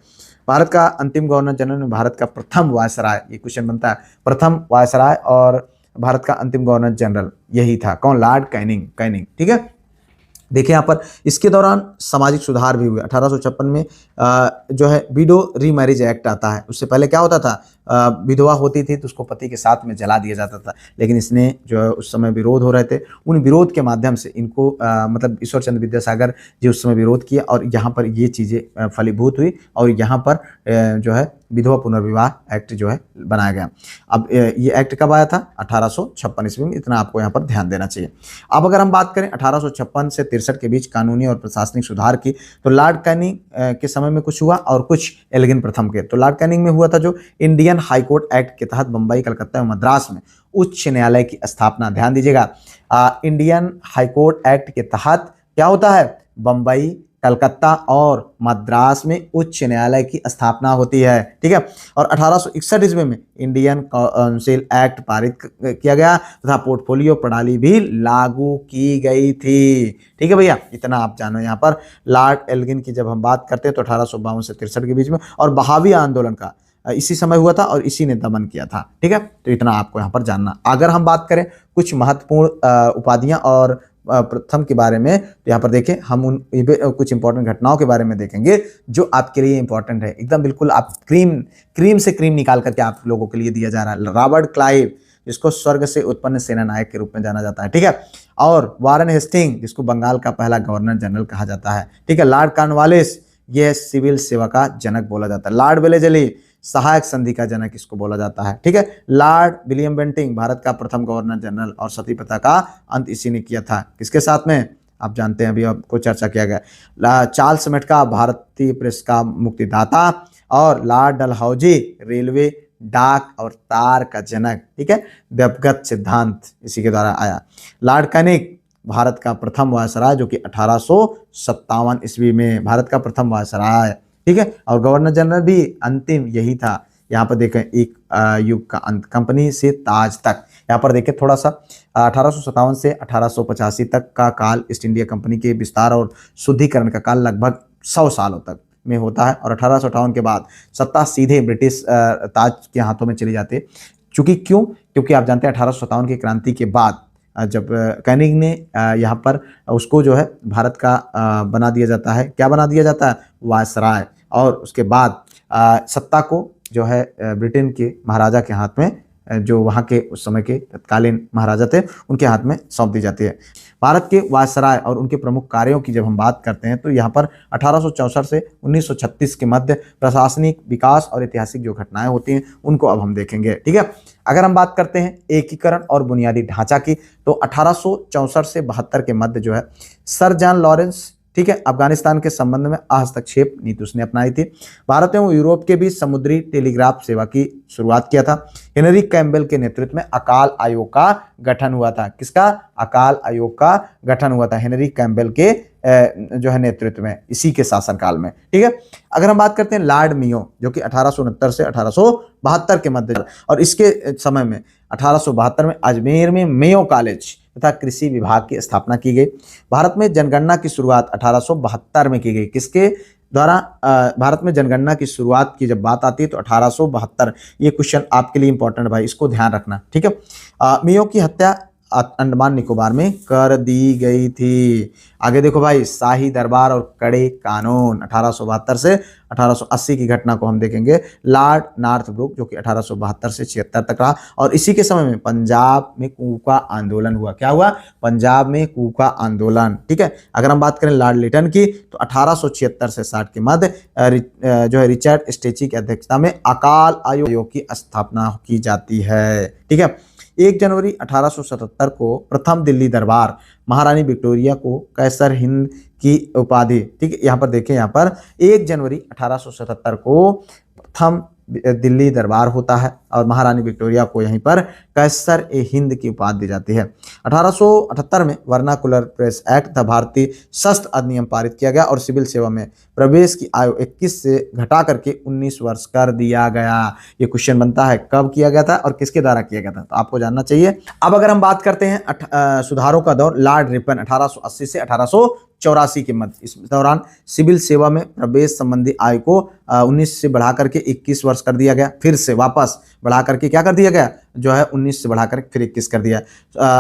भारत का अंतिम गवर्नर जनरल में भारत का प्रथम वायसराय, ये क्वेश्चन बनता है, प्रथम वायसराय और भारत का अंतिम गवर्नर जनरल यही था, कौन? Lord Canning. कैनिंग, ठीक है। देखिए यहाँ पर इसके दौरान सामाजिक सुधार भी हुए। 1856 में जो है विडो रीमैरिज एक्ट आता है। उससे पहले क्या होता था, विधवा होती थी तो उसको पति के साथ में जला दिया जाता था, लेकिन इसने जो है उस समय विरोध हो रहे थे, उन विरोध के माध्यम से इनको मतलब ईश्वर चंद्र विद्यासागर जी उस समय विरोध किया और यहाँ पर ये चीज़ें फलीभूत हुई और यहाँ पर जो है विधवा पुनर्विवाह एक्ट जो है बनाया गया। अब ये एक्ट कब आया था? 1856 ईस्वी में। इतना आपको यहाँ पर ध्यान देना चाहिए। अब अगर हम बात करें 1856 से 63 के बीच कानूनी और प्रशासनिक सुधार की, तो लॉर्ड कैनिंग के समय में कुछ हुआ और कुछ एल्गिन प्रथम के। तो लॉर्ड कैनिंग में हुआ था जो इंडियन हाई कोर्ट एक्ट के तहत बंबई, कलकत्ता और मद्रास में उच्च न्यायालय की स्थापना। ध्यान दीजिएगा, इंडियन हाई कोर्ट एक्ट के तहत क्या होता है? बंबई, कलकत्ता और मद्रास में उच्च न्यायालय की स्थापना होती है, ठीक है। और 1861 ईस्वी में इंडियन काउंसिल एक्ट पारित किया गया तथा पोर्टफोलियो प्रणाली भी लागू की गई थी, ठीक है भैया। इतना आप जानो। यहाँ पर लॉर्ड एल्गिन की जब हम बात करते हैं तो 1852 से 63 के बीच में, और बहावी आंदोलन का इसी समय हुआ था और इसी ने दमन किया था, ठीक है। तो इतना आपको यहाँ पर जानना। अगर हम बात करें कुछ महत्वपूर्ण उपाधियां और प्रथम के बारे में, तो यहाँ पर देखें हम उन कुछ इंपॉर्टेंट घटनाओं के बारे में देखेंगे जो आपके लिए इंपॉर्टेंट है। एकदम बिल्कुल आप क्रीम से क्रीम निकाल करके आप लोगों के लिए दिया जा रहा है। रॉबर्ट क्लाइव, जिसको स्वर्ग से उत्पन्न सेना नायक के रूप में जाना जाता है, ठीक है। और वारन हेस्टिंग, जिसको बंगाल का पहला गवर्नर जनरल कहा जाता है, ठीक है। लॉर्ड कॉर्नवालिस, यह सिविल सेवा का जनक बोला जाता है। लॉर्ड वेलेस्ली, सहायक संधि का जनक इसको बोला जाता है, ठीक है। लॉर्ड विलियम बेंटिंग, भारत का प्रथम गवर्नर जनरल, और सती प्रथा का अंत इसी ने किया था। किसके साथ में? आप जानते हैं, अभी आपको चर्चा किया गया। चार्ल्स मेटका, भारतीय प्रेस का मुक्तिदाता, और लॉर्ड डलहौजी, रेलवे, डाक और तार का जनक, ठीक है। व्यक्तिगत सिद्धांत इसी के द्वारा आया। लॉर्ड कैनिंग, भारत का प्रथम वायसराय, जो कि 1857 ईस्वी में भारत का प्रथम वायसराय, ठीक है। और गवर्नर जनरल भी अंतिम यही था। यहाँ पर देखें, एक युग का अंत, कंपनी से ताज तक। यहाँ पर देखें थोड़ा सा, 1857 से 1885 तक का काल ईस्ट इंडिया कंपनी के विस्तार और शुद्धिकरण का काल लगभग 100 सालों तक में होता है। और 1858 के बाद सत्ता सीधे ब्रिटिश ताज के हाथों में चली जाती है। क्योंकि आप जानते हैं 1857 की क्रांति के बाद जब कैनिंग ने यहाँ पर उसको जो है भारत का बना दिया जाता है, क्या बना दिया जाता है? वायसराय। और उसके बाद सत्ता को जो है ब्रिटेन के महाराजा के हाथ में, जो वहाँ के उस समय के तत्कालीन महाराजा थे, उनके हाथ में सौंप दी जाती है। भारत के वायसराय और उनके प्रमुख कार्यों की जब हम बात करते हैं तो यहाँ पर 1864 से 1936 के मध्य प्रशासनिक विकास और ऐतिहासिक जो घटनाएं होती हैं उनको अब हम देखेंगे, ठीक है। अगर हम बात करते हैं एकीकरण और बुनियादी ढांचा की, तो 1864 से 72 के मध्य जो है सर जॉन लॉरेंस, ठीक है, अफगानिस्तान के संबंध में हस्तक्षेप नीति उसने अपनाई थी। भारत एवं यूरोप के बीच समुद्री टेलीग्राफ सेवा की शुरुआत किया था। हेनरी कैम्पबेल के नेतृत्व में अकाल आयोग का गठन हुआ था। किसका? अकाल आयोग का गठन हुआ था हेनरी कैम्पबेल के जो है नेतृत्व में, इसी के शासनकाल में, ठीक है। अगर हम बात करते हैं लॉर्ड मेयो, जो कि 1869 से 1872 के मध्य, और इसके समय में 1872 में अजमेर में मेयो कॉलेज तथा कृषि विभाग की स्थापना की गई। भारत में जनगणना की शुरुआत 1872 में की गई। किसके द्वारा भारत में जनगणना की शुरुआत की जब बात आती है तो 1872। ये क्वेश्चन आपके लिए इंपॉर्टेंट भाई, इसको ध्यान रखना, ठीक है। मेयो की हत्या अंडमान निकोबार में कर दी गई थी। आगे देखो भाई, शाही दरबार और कड़े कानून 1872 से 1880 की घटना को हम देखेंगे। लॉर्ड नॉर्थब्रुक, जो कि 1872 से 76 तक रहा, और इसी के समय में पंजाब में कूका आंदोलन हुआ। क्या हुआ? पंजाब में कूका आंदोलन, ठीक है। अगर हम बात करें लॉर्ड लिटन की, तो 1876 से 60 के मध्य जो है रिचर्ड स्टेची की अध्यक्षता में अकाल आयोग की स्थापना की जाती है, ठीक है। 1 जनवरी 1877 को प्रथम दिल्ली दरबार महारानी विक्टोरिया को कैसर हिंद की उपाधि, ठीक है। यहाँ पर देखें, यहाँ पर 1 जनवरी 1877 को प्रथम दिल्ली दरबार होता है और महारानी विक्टोरिया को यहीं पर कैसर ए हिंद की उपाधि दी जाती है। 1878 में वर्नाकुलर प्रेस एक्ट तथा भारतीय शस्त्र अधिनियम पारित किया गया और सिविल सेवा में प्रवेश की आयु 21 से घटा करके 19 वर्ष कर दिया गया। ये क्वेश्चन बनता है, कब किया गया था और किसके द्वारा किया गया था, तो आपको जानना चाहिए। अब अगर हम बात करते हैं सुधारों का दौर, लॉर्ड रिपन 1880 से 1884 के मध्य, इस दौरान सिविल सेवा में प्रवेश संबंधी आयु को 19 से बढ़ा करके 21 वर्ष कर दिया गया। फिर से वापस बढ़ा करके क्या कर दिया गया, जो है 19 19 से बढ़ाकर फिर 21 कर दिया।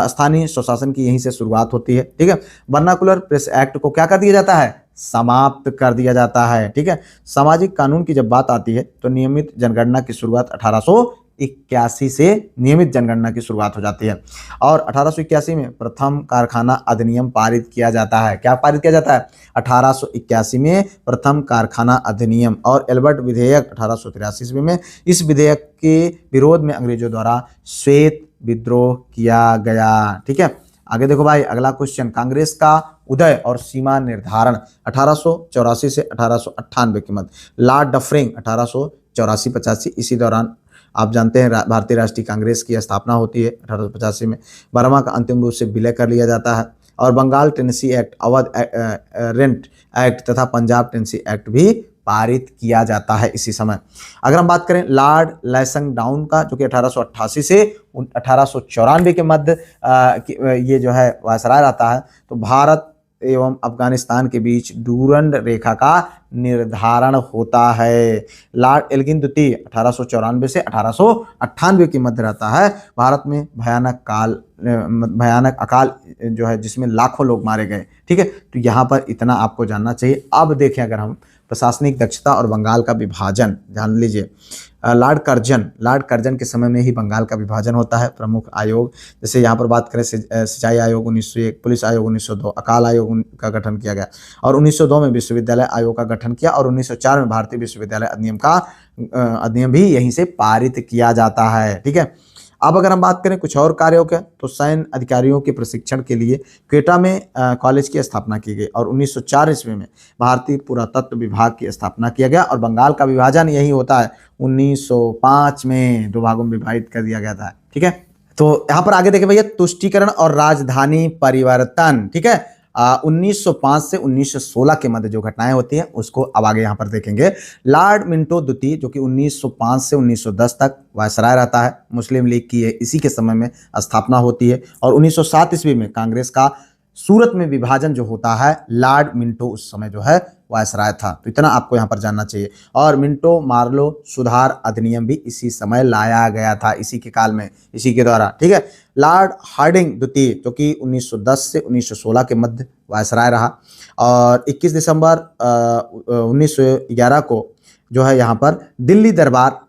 स्थानीय स्वशासन की यहीं से शुरुआत होती है, ठीक है। वर्नाकुलर प्रेस एक्ट को क्या कर दिया जाता है, समाप्त कर दिया जाता है, ठीक है। सामाजिक कानून की जब बात आती है तो नियमित जनगणना की शुरुआत 1881 से नियमित जनगणना की शुरुआत हो जाती है और 1881 में प्रथम कारखाना अधिनियम पारित किया जाता है। क्या पारित किया जाता है, 1881 में प्रथम कारखाना अधिनियम। और एल्बर्ट विधेयक 1883 ईस्वी में। इस विधेयक के विरोध में अंग्रेजों द्वारा श्वेत विद्रोह किया गया, ठीक है। आगे देखो भाई, अगला क्वेश्चन, कांग्रेस का उदय और सीमा निर्धारण 1884 से 1898 के मध्य। लॉर्ड डफरिंग 1884-85, इसी दौरान आप जानते हैं भारतीय राष्ट्रीय कांग्रेस की स्थापना होती है 1885 में। बर्मा का अंतिम रूप से विलय कर लिया जाता है और Bengal tenancy act, Awadh rent act तथा पंजाब टेनेसी एक्ट भी पारित किया जाता है इसी समय। अगर हम बात करें लॉर्ड लैंसडाउन डाउन का, जो कि 1888 से 1894 के मध्य ये जो है वायसराय रहता है, तो भारत एवं अफगानिस्तान के बीच डूरंड रेखा का निर्धारण होता है। लॉर्ड एल्गिन द्वितीय 1894 से 1898 के मध्य रहता है। भारत में भयानक अकाल जो है जिसमें लाखों लोग मारे गए, ठीक है। तो यहाँ पर इतना आपको जानना चाहिए। अब देखें अगर हम प्रशासनिक दक्षता और बंगाल का विभाजन जान लीजिए। लॉर्ड कर्जन के समय में ही बंगाल का विभाजन होता है। प्रमुख आयोग, जैसे यहाँ पर बात करें सिंचाई आयोग 1901, पुलिस आयोग 1902, अकाल आयोग का गठन किया गया और 1902 में विश्वविद्यालय आयोग का गठन किया और 1904 में भारतीय विश्वविद्यालय अधिनियम भी यहीं से पारित किया जाता है, ठीक है। अब अगर हम बात करें कुछ और कार्यों के, तो सैन्य अधिकारियों के प्रशिक्षण के लिए क्वेटा में कॉलेज की स्थापना की गई और 1904 ईस्वी में भारतीय पुरातत्व विभाग की स्थापना किया गया और बंगाल का विभाजन यही होता है 1905 में, 2 भागों में विभाजित कर दिया गया था, ठीक है। तो यहाँ पर आगे देखें भैया, तुष्टीकरण और राजधानी परिवर्तन, ठीक है। 1905 से 1916 के मध्य जो घटनाएं होती हैं उसको अब आगे यहाँ पर देखेंगे। लॉर्ड मिंटो द्वितीय, जो कि 1905 से 1910 तक वायसराय रहता है, मुस्लिम लीग की इसी के समय में स्थापना होती है और 1907 ईस्वी में कांग्रेस का सूरत में विभाजन जो होता है, लॉर्ड मिंटो उस समय जो है वायसराय था। तो इतना आपको यहाँ पर जानना चाहिए। और मिंटो मार्लो सुधार अधिनियम भी इसी समय लाया गया था, इसी के काल में, इसी के द्वारा, ठीक है। लॉर्ड हार्डिंग द्वितीय, जो कि 1910 से 1916 के मध्य वायसराय रहा और 21 दिसंबर 1911 को जो है यहाँ पर दिल्ली दरबार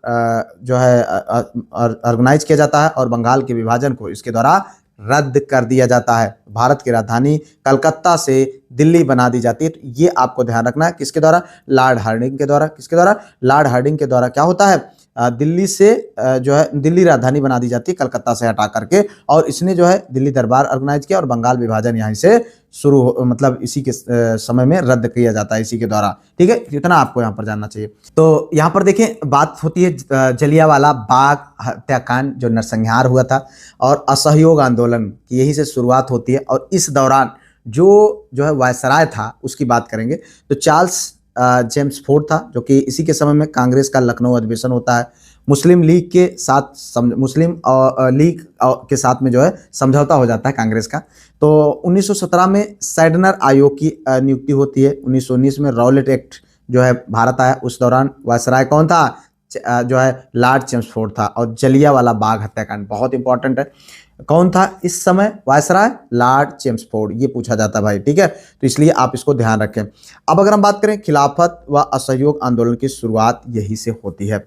जो है ऑर्गेनाइज किया जाता है और बंगाल के विभाजन को इसके द्वारा रद्द कर दिया जाता है। भारत की राजधानी कलकत्ता से दिल्ली बना दी जाती है। तो ये आपको ध्यान रखना है, किसके द्वारा, लॉर्ड हार्डिंग के द्वारा। किसके द्वारा, लॉर्ड हार्डिंग के द्वारा क्या होता है, दिल्ली से जो है दिल्ली राजधानी बना दी जाती है कलकत्ता से हटा करके, और इसने जो है दिल्ली दरबार ऑर्गेनाइज किया और बंगाल विभाजन यहाँ से शुरू मतलब इसी के समय में रद्द किया जाता है इसी के द्वारा, ठीक है। इतना आपको यहाँ पर जानना चाहिए। तो यहाँ पर देखें बात होती है जलियांवाला बाग हत्याकांड जो नरसंहार हुआ था और असहयोग आंदोलन की यही से शुरुआत होती है और इस दौरान जो है वायसराय था उसकी बात करेंगे तो चार्ल्स जेम्स फोर्ड था, जो कि इसी के समय में कांग्रेस का लखनऊ अधिवेशन होता है। मुस्लिम लीग के साथ लीग के साथ में जो है समझौता हो जाता है कांग्रेस का। तो 1917 में सैडनर आयोग की नियुक्ति होती है। 1919 में रॉलेट एक्ट जो है भारत आया, उस दौरान वायसराय कौन था, जो है लॉर्ड चेम्सफोर्ड था। और जलियांवाला बाग हत्याकांड बहुत इंपॉर्टेंट है, कौन था इस समय वायसराय, लॉर्ड चेम्सफोर्ड, ये पूछा जाता भाई, ठीक है। तो इसलिए आप इसको ध्यान रखें। अब अगर हम बात करें खिलाफत व असहयोग आंदोलन की शुरुआत यही से होती है।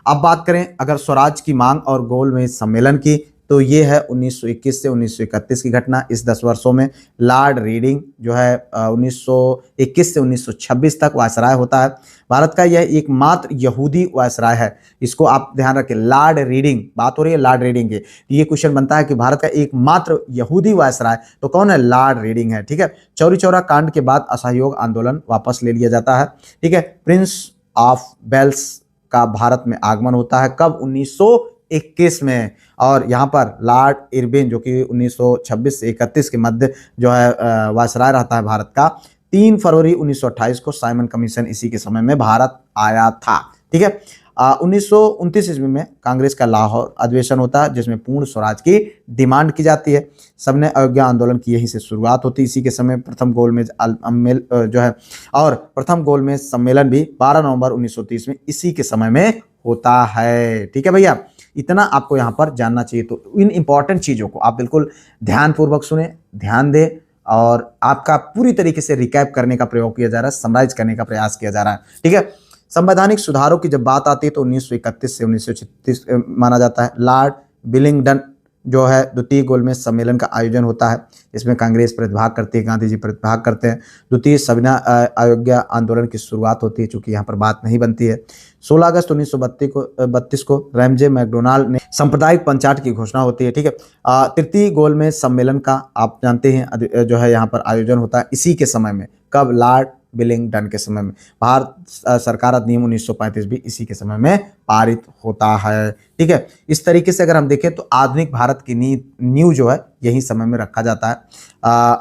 अब बात करें अगर स्वराज की मांग और गोलमेज सम्मेलन की, तो ये है 1921 से 1931 की घटना। इस 10 वर्षों में लॉर्ड रीडिंग जो है 1921 से 1926 तक वायसराय होता है। भारत का यह एकमात्र यहूदी वायसराय है, इसको आप ध्यान रखें। लॉर्ड रीडिंग, बात हो रही है लॉर्ड रीडिंग की, ये क्वेश्चन बनता है कि भारत का एकमात्र यहूदी वायसराय तो कौन है, लॉर्ड रीडिंग है, ठीक है। चौरी चौरा कांड के बाद असहयोग आंदोलन वापस ले लिया जाता है, ठीक है। प्रिंस ऑफ वेल्स का भारत में आगमन होता है, कब, 1921 में। और यहाँ पर लॉर्ड इरविन जो कि 1926 से 31 के मध्य जो है वायसराय रहता है भारत का। 3 फरवरी 1928 को साइमन कमीशन इसी के समय में भारत आया था, ठीक है। 1929 ईस्वी में कांग्रेस का लाहौर अधिवेशन होता है जिसमें पूर्ण स्वराज की डिमांड की जाती है। सबने अयोध्या आंदोलन की यहीं से शुरुआत होती है। इसी के समय प्रथम गोलमेज जो है और प्रथम गोलमेज सम्मेलन भी 12 नवंबर 1930 में इसी के समय में होता है, ठीक है भैया। इतना आपको यहाँ पर जानना चाहिए। तो इन इंपॉर्टेंट चीज़ों को आप बिल्कुल ध्यानपूर्वक सुने, ध्यान दें, और आपका पूरी तरीके से रिकैप करने का प्रयोग किया जा रहा है, समराइज करने का प्रयास किया जा रहा है। ठीक है, संवैधानिक सुधारों की जब बात आती है तो 1931 से 1936 माना जाता है। लॉर्ड विलिंगडन जो है द्वितीय गोलमेज सम्मेलन का आयोजन होता है, इसमें कांग्रेस प्रतिभाग करती है, गांधी जी प्रतिभाग करते हैं। द्वितीय सविनय अवज्ञा आंदोलन की शुरुआत होती है, चूंकि यहाँ पर बात नहीं बनती है। 16 अगस्त 1932 को रैमजे मैकडोनाल्ड ने सांप्रदायिक पंचायत की घोषणा होती है। ठीक है, तृतीय गोलमेज सम्मेलन का आप जानते हैं जो है यहाँ पर आयोजन होता है इसी के समय में। कब? लॉर्ड विलिंगडन के समय में। भारत सरकार अधिनियम 1935 भी इसी के समय में पारित होता है। ठीक है, इस तरीके से अगर हम देखें तो आधुनिक भारत की नींव जो है यही समय में रखा जाता है।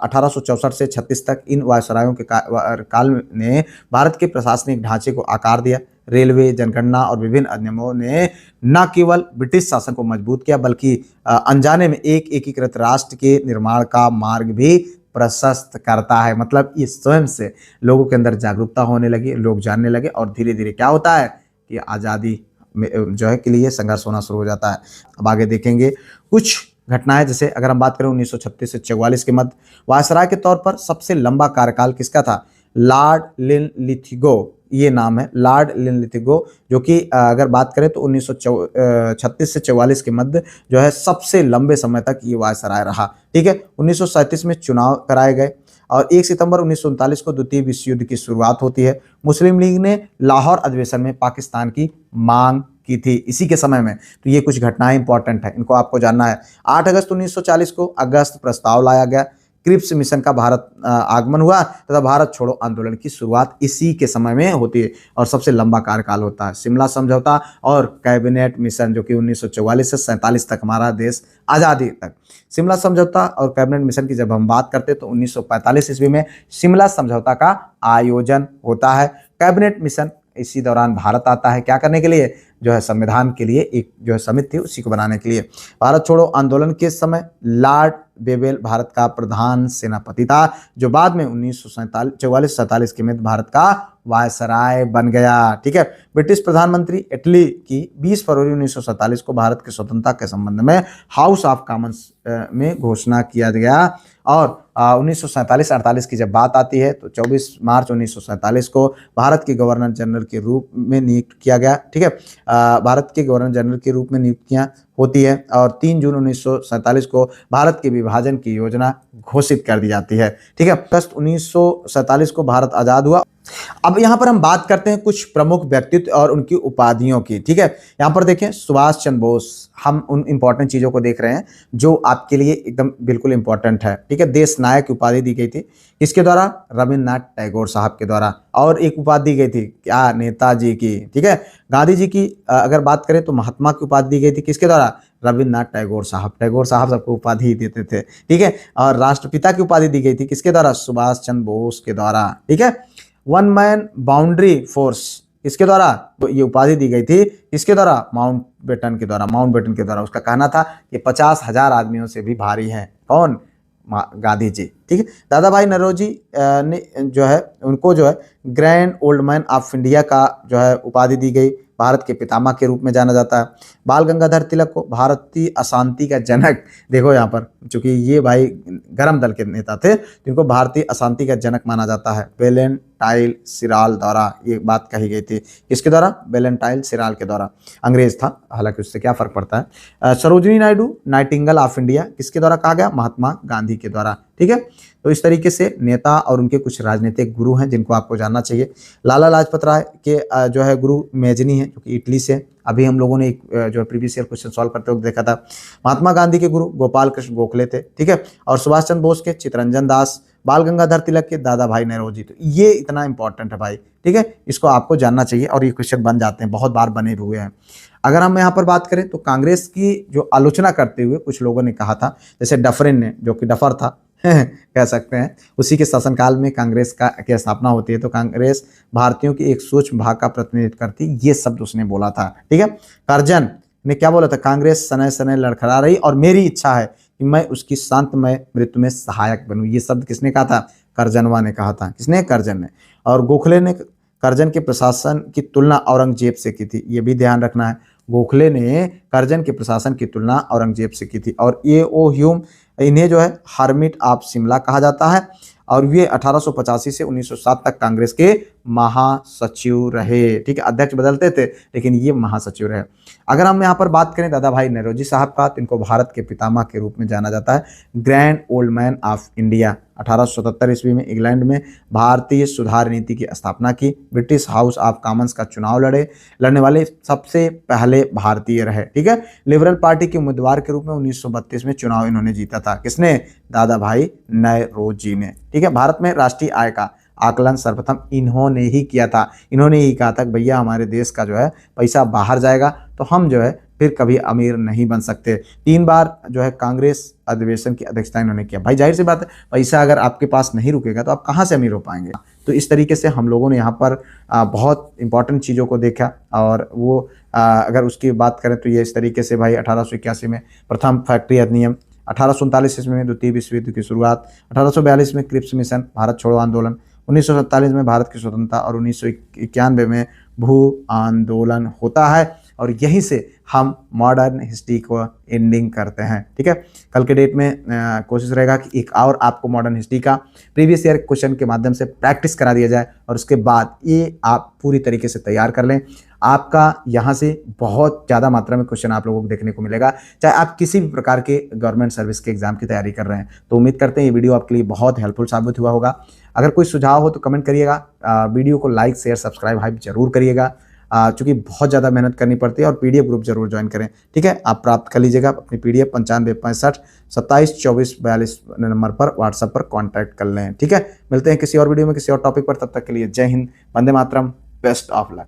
1864 से 36 तक इन वायसरायों के काल ने भारत के प्रशासनिक ढांचे को आकार दिया। रेलवे, जनगणना और विभिन्न अधिनियमों ने न केवल ब्रिटिश शासन को मजबूत किया, बल्कि अनजाने में एक एकीकृत राष्ट्र के निर्माण का मार्ग भी प्रशस्त करता है। मतलब ये स्वयं से लोगों के अंदर जागरूकता होने लगी, लोग जानने लगे, और धीरे धीरे क्या होता है कि आज़ादी जो है के लिए संघर्ष होना शुरू हो जाता है। अब आगे देखेंगे कुछ घटनाएं, जैसे अगर हम बात करें 1936 से 44 के मध्य वायसराय के तौर पर सबसे लंबा कार्यकाल किसका था? लॉर्ड लिनलिथिगो, ये नाम है लॉर्ड लिनलिथिगो, जो कि अगर बात करें तो 1936 से 44 के मध्य जो है सबसे लंबे समय तक ये वायसराय रहा। ठीक है, 1937 में चुनाव कराए गए और 1 सितंबर 1939 को द्वितीय विश्व युद्ध की शुरुआत होती है। मुस्लिम लीग ने लाहौर अधिवेशन में पाकिस्तान की मांग की थी इसी के समय में। तो ये कुछ घटनाएं इंपॉर्टेंट है, इनको आपको जानना है। 8 अगस्त 1940 को अगस्त प्रस्ताव लाया गया। क्रिप्स मिशन का भारत आगमन हुआ तथा भारत छोड़ो आंदोलन की शुरुआत इसी के समय में होती है और सबसे लंबा कार्यकाल होता है। शिमला समझौता और कैबिनेट मिशन, जो कि 1944 से 47 तक हमारा देश आज़ादी तक। शिमला समझौता और कैबिनेट मिशन की जब हम बात करते हैं तो 1945 ईस्वी में शिमला समझौता का आयोजन होता है। कैबिनेट मिशन इसी दौरान भारत आता है, क्या करने के लिए? जो है संविधान के लिए एक जो है समिति थी उसी को बनाने के लिए। भारत छोड़ो आंदोलन के समय लॉर्ड बेवेल भारत का प्रधान सेनापति था, जो बाद में 1944-47 के मध्य भारत का वायसराय बन गया। ठीक है, ब्रिटिश प्रधानमंत्री इटली की 20 फरवरी 1947 को भारत की स्वतंत्रता के संबंध में हाउस ऑफ कॉमन्स में घोषणा किया गया। और 1947-48 की जब बात आती है तो 24 मार्च 1947 को भारत के गवर्नर जनरल के रूप में नियुक्त किया गया। ठीक है, भारत के गवर्नर जनरल के रूप में नियुक्तियां होती है और 3 जून 1947 को भारत के विभाजन की योजना घोषित कर दी जाती है। ठीक है, अगस्त 1947 को भारत आज़ाद हुआ। अब यहाँ पर हम बात करते हैं कुछ प्रमुख व्यक्तित्व और उनकी उपाधियों की। ठीक है, यहाँ पर देखें सुभाष चंद्र बोस, हम उन इंपॉर्टेंट चीज़ों को देख रहे हैं जो आपके लिए एकदम बिल्कुल इंपॉर्टेंट है। ठीक है, देश नायक की उपाधि दी गई थी किसके द्वारा? रविन्द्रनाथ टैगोर साहब के द्वारा। और एक उपाधि दी गई थी क्या? नेताजी की। ठीक है, गांधी जी की अगर बात करें तो महात्मा की उपाधि दी गई थी किसके द्वारा? रविन्द्रनाथ टैगोर साहब। टैगोर साहब सबको उपाधि देते थे। ठीक है, और राष्ट्रपिता की उपाधि दी गई थी किसके द्वारा? सुभाष चंद्र बोस के द्वारा। ठीक है, वन मैन बाउंड्री फोर्स इसके द्वारा तो ये उपाधि दी गई थी इसके द्वारा? माउंटबेटन के द्वारा। माउंटबेटन के द्वारा। उसका कहना था कि 50,000 आदमियों से भी भारी हैं। कौन? गांधी जी। ठीक है, दादा भाई नौरोजी ने जो है उनको जो है grand old man of India का जो है उपाधि दी गई, भारत के पितामह के रूप में जाना जाता है। बाल गंगाधर तिलक को भारतीय अशांति का जनक, देखो यहाँ पर चूंकि ये भाई गरम दल के नेता थे तो इनको भारतीय अशांति का जनक माना जाता है। वेलेंटाइन सिराल द्वारा ये बात कही गई थी। किसके द्वारा? वेलेंटाइन सिराल के द्वारा। अंग्रेज था, हालांकि उससे क्या फर्क पड़ता है। Sarojini Naidu Nightingale of India किसके द्वारा कहा गया? महात्मा गांधी के द्वारा। ठीक है, तो इस तरीके से नेता और उनके कुछ राजनीतिक गुरु हैं जिनको आपको जानना चाहिए। लाला लाजपत राय के जो है गुरु मेजनी है, जो कि इटली से। अभी हम लोगों ने एक जो प्रीवियस ईयर क्वेश्चन सॉल्व करते वक्त देखा था। महात्मा गांधी के गुरु गोपाल कृष्ण गोखले थे। ठीक है, और सुभाष चंद्र बोस के चित्तरंजन दास, बाल गंगाधर तिलक के दादा भाई नौरोजी। तो ये इतना इंपॉर्टेंट है भाई। ठीक है, इसको आपको जानना चाहिए और ये क्वेश्चन बन जाते हैं, बहुत बार बने हुए हैं। अगर हम यहाँ पर बात करें तो कांग्रेस की जो आलोचना करते हुए कुछ लोगों ने कहा था, जैसे डफरिन ने, जो कि डफर था कह सकते हैं, उसी के शासनकाल में कांग्रेस की स्थापना होती है। तो कांग्रेस भारतीयों की एक सूक्ष्म भाग का प्रतिनिधित्व करती, ये शब्द उसने बोला था। ठीक है, करजन ने क्या बोला था? कांग्रेस सनय सनय लड़खड़ा रही और मेरी इच्छा है कि मैं उसकी शांतमय मृत्यु में सहायक बनूं। ये शब्द किसने कहा था? करजनवा ने कहा था। किसने? करजन ने। और गोखले ने करजन के प्रशासन की तुलना औरंगजेब से की थी, ये भी ध्यान रखना है। गोखले ने करजन के प्रशासन की तुलना औरंगजेब से की थी। और ये ओ ह्यूम, इन्हें जो है हर्मिट ऑफ शिमला कहा जाता है और ये 1885 से 1907 तक कांग्रेस के महासचिव रहे। ठीक है, अध्यक्ष बदलते थे लेकिन ये महासचिव रहे। अगर हम यहाँ पर बात करें दादा भाई नौरोजी साहब का, तो इनको भारत के पितामह के रूप में जाना जाता है। Grand old man of India, 1877 ईस्वी में इंग्लैंड में भारतीय सुधार नीति की स्थापना की। ब्रिटिश हाउस ऑफ कॉमन्स का चुनाव लड़ने वाले सबसे पहले भारतीय रहे। ठीक है, लिबरल पार्टी के उम्मीदवार के रूप में 1932 में चुनाव इन्होंने जीता था। किसने? दादा भाई नौरोजी ने। ठीक है, भारत में राष्ट्रीय आय का आकलन सर्वप्रथम इन्होंने ही किया था। इन्होंने ही कहा था कि भैया हमारे देश का जो है पैसा बाहर जाएगा तो हम जो है फिर कभी अमीर नहीं बन सकते। 3 बार जो है कांग्रेस अधिवेशन की अध्यक्षता इन्होंने किया। भाई जाहिर सी बात है, पैसा अगर आपके पास नहीं रुकेगा तो आप कहाँ से अमीर हो पाएंगे। तो इस तरीके से हम लोगों ने यहाँ पर बहुत इंपॉर्टेंट चीज़ों को देखा। और वो अगर उसकी बात करें तो ये इस तरीके से भाई 1881 में प्रथम फैक्ट्री अधिनियम, 1839 ईस्वी में द्वितीय विश्व युद्ध की शुरुआत, 1842 में क्रिप्स मिशन, भारत छोड़ो आंदोलन, 1947 में भारत की स्वतंत्रता और 1991 में भू आंदोलन होता है। और यहीं से हम मॉडर्न हिस्ट्री को एंडिंग करते हैं। ठीक है, कल के डेट में कोशिश रहेगा कि एक और आपको मॉडर्न हिस्ट्री का प्रीवियस ईयर क्वेश्चन के माध्यम से प्रैक्टिस करा दिया जाए और उसके बाद ये आप पूरी तरीके से तैयार कर लें। आपका यहाँ से बहुत ज़्यादा मात्रा में क्वेश्चन आप लोगों को देखने को मिलेगा, चाहे आप किसी भी प्रकार के गवर्नमेंट सर्विस के एग्जाम की तैयारी कर रहे हैं। तो उम्मीद करते हैं ये वीडियो आपके लिए बहुत हेल्पफुल साबित हुआ होगा। अगर कोई सुझाव हो तो कमेंट करिएगा। वीडियो को लाइक शेयर सब्सक्राइब हाइप जरूर करिएगा, चूँकि बहुत ज़्यादा मेहनत करनी पड़ती है। और पीडीएफ ग्रुप जरूर ज्वाइन करें। ठीक है, आप प्राप्त कर लीजिएगा अपनी पीडीएफ 95 65 27 24 42 नंबर पर व्हाट्सएप पर कांटेक्ट कर लें। ठीक है, मिलते हैं किसी और वीडियो में किसी और टॉपिक पर। तब तक के लिए जय Hind, Vande Mataram, best of luck.